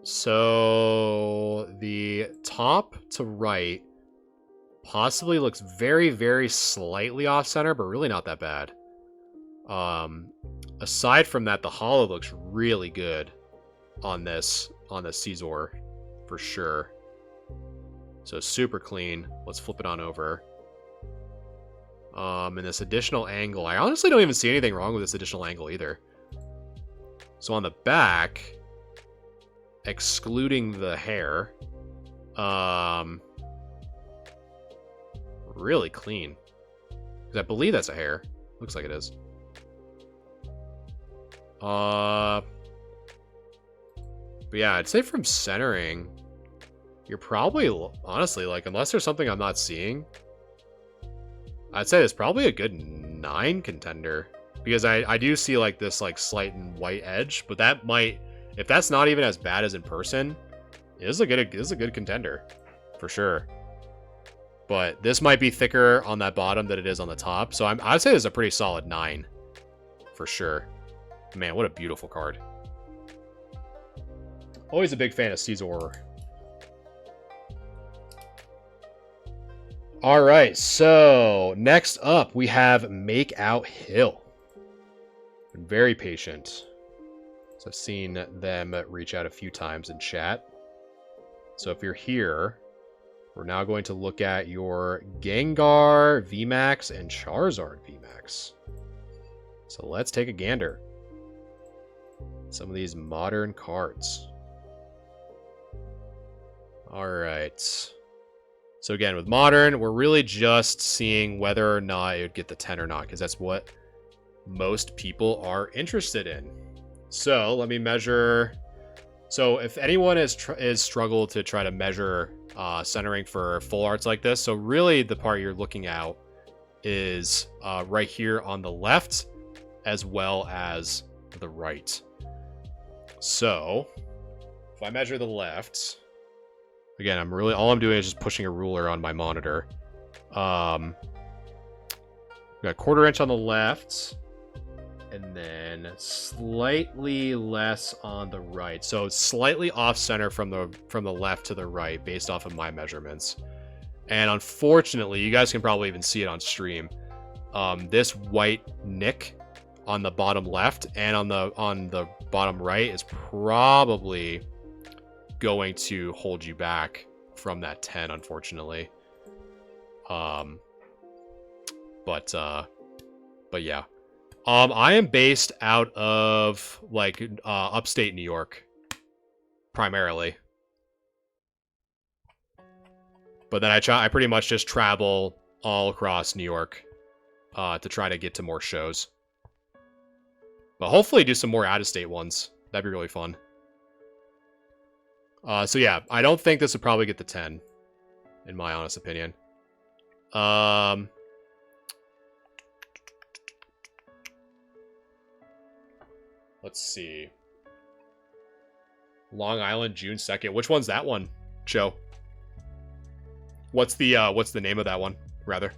So the top to right possibly looks very, very slightly off center, but really not that bad. Aside from that, the hollow looks really good on this Scizor for sure. So super clean. Let's flip it on over. And this additional angle, I honestly don't even see anything wrong with this additional angle either. So on the back, excluding the hair. Really clean. 'Cause I believe that's a hair. Looks like it is. But yeah, I'd say from centering, you're probably, honestly, like, unless there's something I'm not seeing, I'd say it's probably a good 9 contender. Because I do see, like, this, like, slight and white edge, but that might, if that's not even as bad as in person, it is a good contender. For sure. But this might be thicker on that bottom than it is on the top. So I'd say it's a pretty solid 9. For sure. Man, what a beautiful card. Always a big fan of Caesar. Alright, so next up we have Make Out Hill. Been very patient. So I've seen them reach out a few times in chat. So if you're here, we're now going to look at your Gengar VMAX and Charizard VMAX. So let's take a gander. Some of these modern cards. Alright. So again, with modern, we're really just seeing whether or not it would get the 10 or not, because that's what most people are interested in. So let me measure. So if anyone is struggled to try to measure centering for full arts like this, so really the part you're looking at is right here on the left as well as the right. So if I measure the left, again, all I'm doing is just pushing a ruler on my monitor. Got a 1/4 inch on the left, and then slightly less on the right. So it's slightly off center from the left to the right based off of my measurements. And unfortunately, you guys can probably even see it on stream. This white nick on the bottom left and on the bottom right is probably going to hold you back from that 10, unfortunately. But yeah. I am based out of like upstate New York primarily. But then I pretty much just travel all across New York to try to get to more shows. But hopefully do some more out-of-state ones. That'd be really fun. So yeah, I don't think this would probably get the 10, in my honest opinion. Let's see. Long Island, June 2nd. Which one's that one, Joe? What's the name of that one, rather?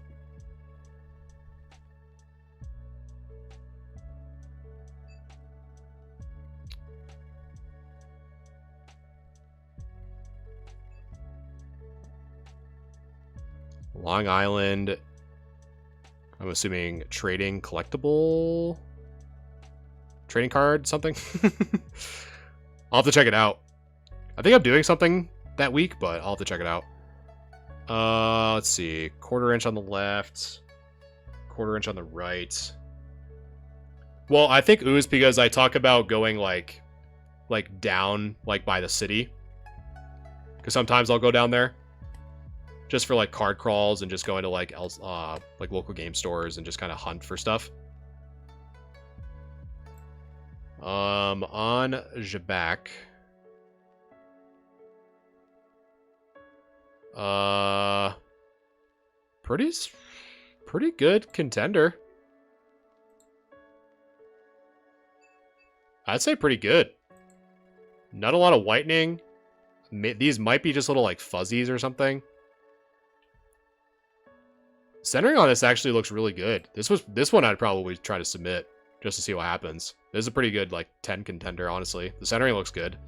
Long Island. I'm assuming trading collectible. Trading card, something. I'll have to check it out. I think I'm doing something that week, but I'll have to check it out. Let's see. 1/4 inch on the left. 1/4 inch on the right. Well, I think ooze because I talk about going like down like by the city. Because sometimes I'll go down there. Just for like card crawls and just going to like local game stores and just kind of hunt for stuff. On Jabak. Pretty good contender. I'd say pretty good. Not a lot of whitening. These might be just little like fuzzies or something. Centering on this actually looks really good. This one I'd probably try to submit just to see what happens. This is a pretty good like 10 contender, honestly. The centering looks good.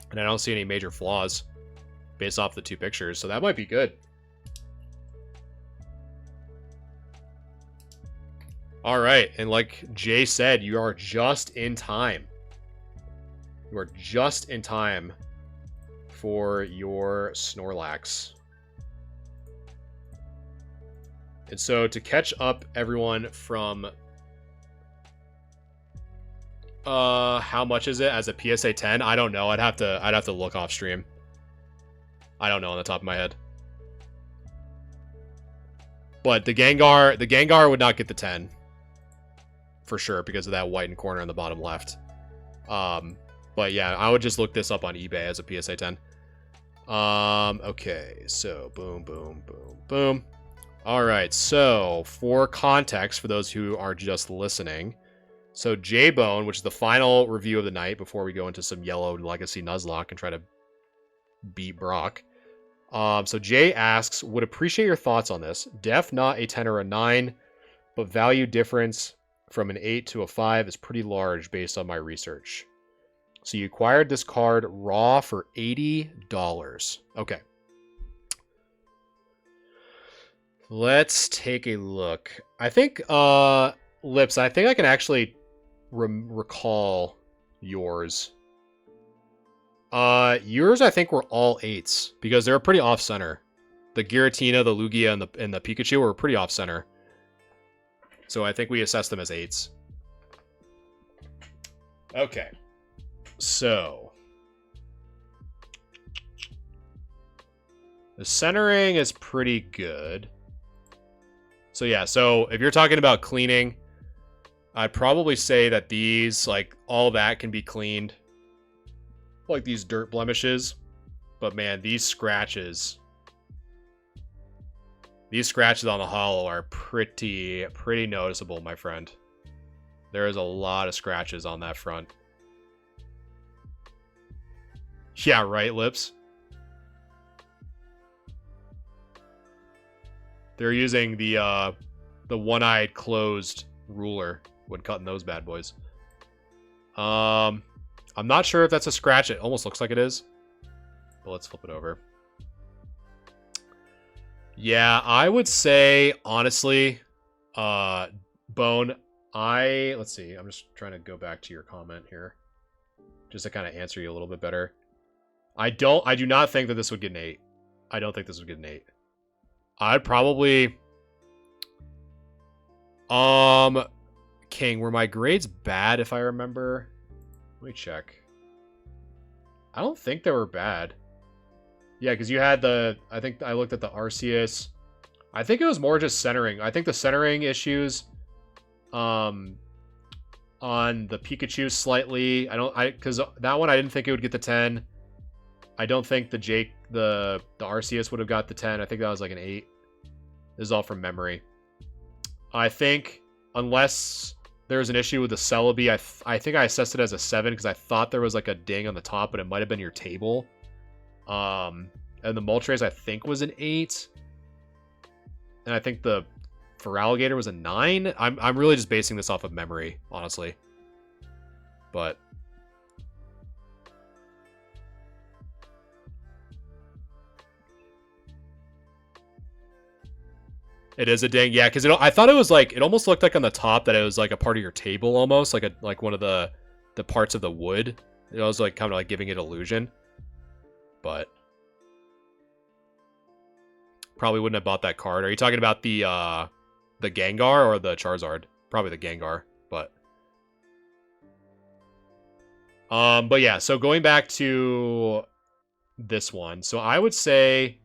And I don't see any major flaws based off the two pictures, so that might be good. All right, and like Jay said, you are just in time. You are just in time for your Snorlax. And so to catch up everyone from How much is it as a PSA 10? I don't know. I'd have to look off stream. I don't know on the top of my head. But the Gengar would not get the 10. For sure, because of that whitened corner in the bottom left. But yeah, I would just look this up on eBay as a PSA 10. Okay, so boom, boom, boom, boom. All right, so for context, for those who are just listening, so J-Bone, which is the final review of the night before we go into some yellow Legacy Nuzlocke and try to beat Brock. So Jay asks, would appreciate your thoughts on this. Def not a 10 or a 9, but value difference from an 8 to a 5 is pretty large based on my research. So you acquired this card raw for $80. Okay. Let's take a look. I think, Lips, I think I can actually recall yours. Yours I think were all 8s because they were pretty off center. The Giratina, the Lugia, and the Pikachu were pretty off center. So I think we assessed them as 8s. Okay. So the centering is pretty good. So yeah, so if you're talking about cleaning, I'd probably say that these, like, all that can be cleaned. Like these dirt blemishes. But man, these scratches on the hollow are pretty noticeable, my friend. There is a lot of scratches on that front. Yeah, right, Lips? They're using the one-eyed closed ruler when cutting those bad boys. I'm not sure if that's a scratch. It almost looks like it is. But let's flip it over. Yeah, I would say, honestly, Bone, let's see. I'm just trying to go back to your comment here. Just to kind of answer you a little bit better. I do not think that this would get an 8. I don't think this would get an 8. I'd probably... King, were my grades bad if I remember? Let me check. I don't think they were bad. Yeah, because you had I think I looked at the Arceus. I think it was more just centering. I think the centering issues on the Pikachu slightly. Because that one I didn't think it would get the 10. I don't think the Arceus would have got the 10. I think that was like an 8. This is all from memory. I think unless there's an issue with the Celebi, I think I assessed it as a 7 because I thought there was like a ding on the top, but it might have been your table. And the Moltres I think was an 8. And I think the Feraligatr was a 9. I'm really just basing this off of memory, honestly. But it is a ding, yeah, because I thought it was like, it almost looked like on the top that it was like a part of your table almost, like one of the parts of the wood. It was like kind of like giving it illusion. But probably wouldn't have bought that card. Are you talking about the Gengar or the Charizard? Probably the Gengar, but yeah, so going back to this one. So I would say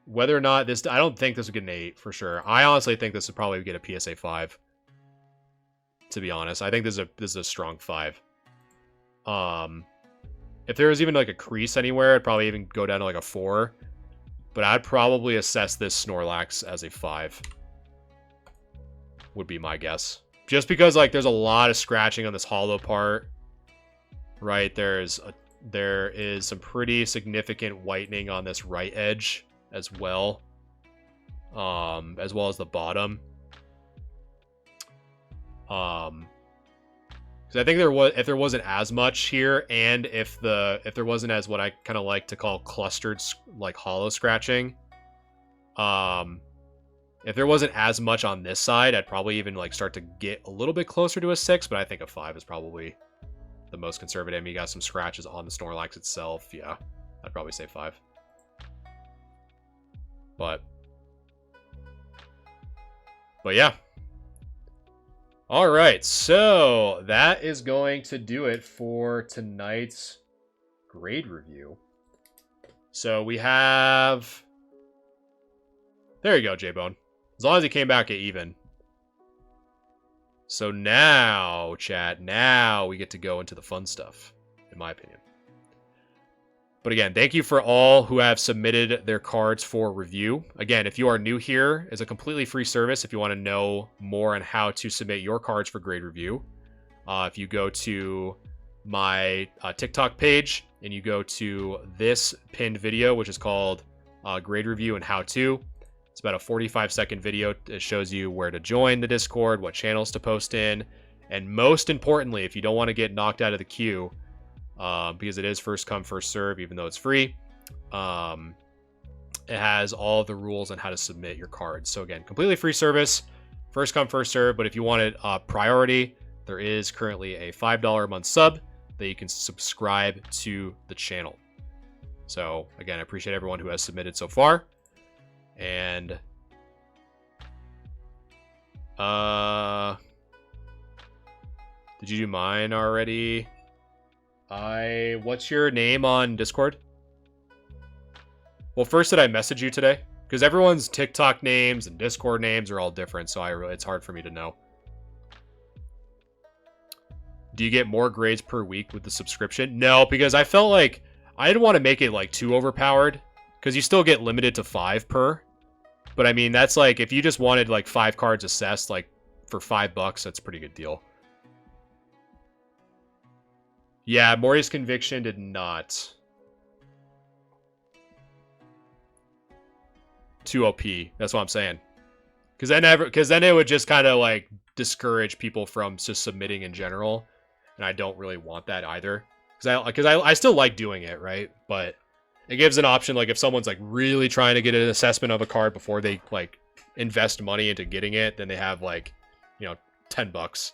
whether or not this, I don't think this would get an 8 for sure. I honestly think this would probably get a PSA 5. To be honest, I think this is a strong 5. If there was even like a crease anywhere, I'd probably even go down to like a 4. But I'd probably assess this Snorlax as a 5. Would be my guess. Just because like there's a lot of scratching on this hollow part. Right, there is some pretty significant whitening on this right edge as well. As well as the bottom. Because I think if there wasn't as much here, and if there wasn't as what I kind of like to call clustered like hollow scratching, if there wasn't as much on this side, I'd probably even like start to get a little bit closer to a 6. But I think a 5 is probably the most conservative. You got some scratches on the Snorlax itself. Yeah, I'd probably say 5. But yeah. All right, so that is going to do it for tonight's grade review. So we have... There you go, J-Bone. As long as he came back at even. So now, chat, now we get to go into the fun stuff, in my opinion. But again, thank you for all who have submitted their cards for review. Again, if you are new here, it's a completely free service if you want to know more on how to submit your cards for grade review. If you go to my TikTok page and you go to this pinned video, which is called Grade Review and How To. It's about a 45-second video. It shows you where to join the Discord, what channels to post in, and most importantly, if you don't want to get knocked out of the queue, because it is first come, first serve, even though it's free, it has all the rules on how to submit your cards. So again, completely free service, first come, first serve, but if you want it priority, there is currently a $5 a month sub that you can subscribe to the channel. So again, I appreciate everyone who has submitted so far. And did you do mine already? What's your name on Discord? Well, first, did I message you today? Because everyone's TikTok names and Discord names are all different, so it's hard for me to know. Do you get more grades per week with the subscription? No, because I felt like I didn't want to make it like too overpowered, because you still get limited to 5 per. But I mean, that's like, if you just wanted like 5 cards assessed, like for $5, that's a pretty good deal. Yeah, Mori's Conviction did not. Too OP. That's what I'm saying. Because then it would just kind of like discourage people from just submitting in general, and I don't really want that either. Because I still like doing it, right? But it gives an option, like if someone's like really trying to get an assessment of a card before they like invest money into getting it, then they have like, you know, $10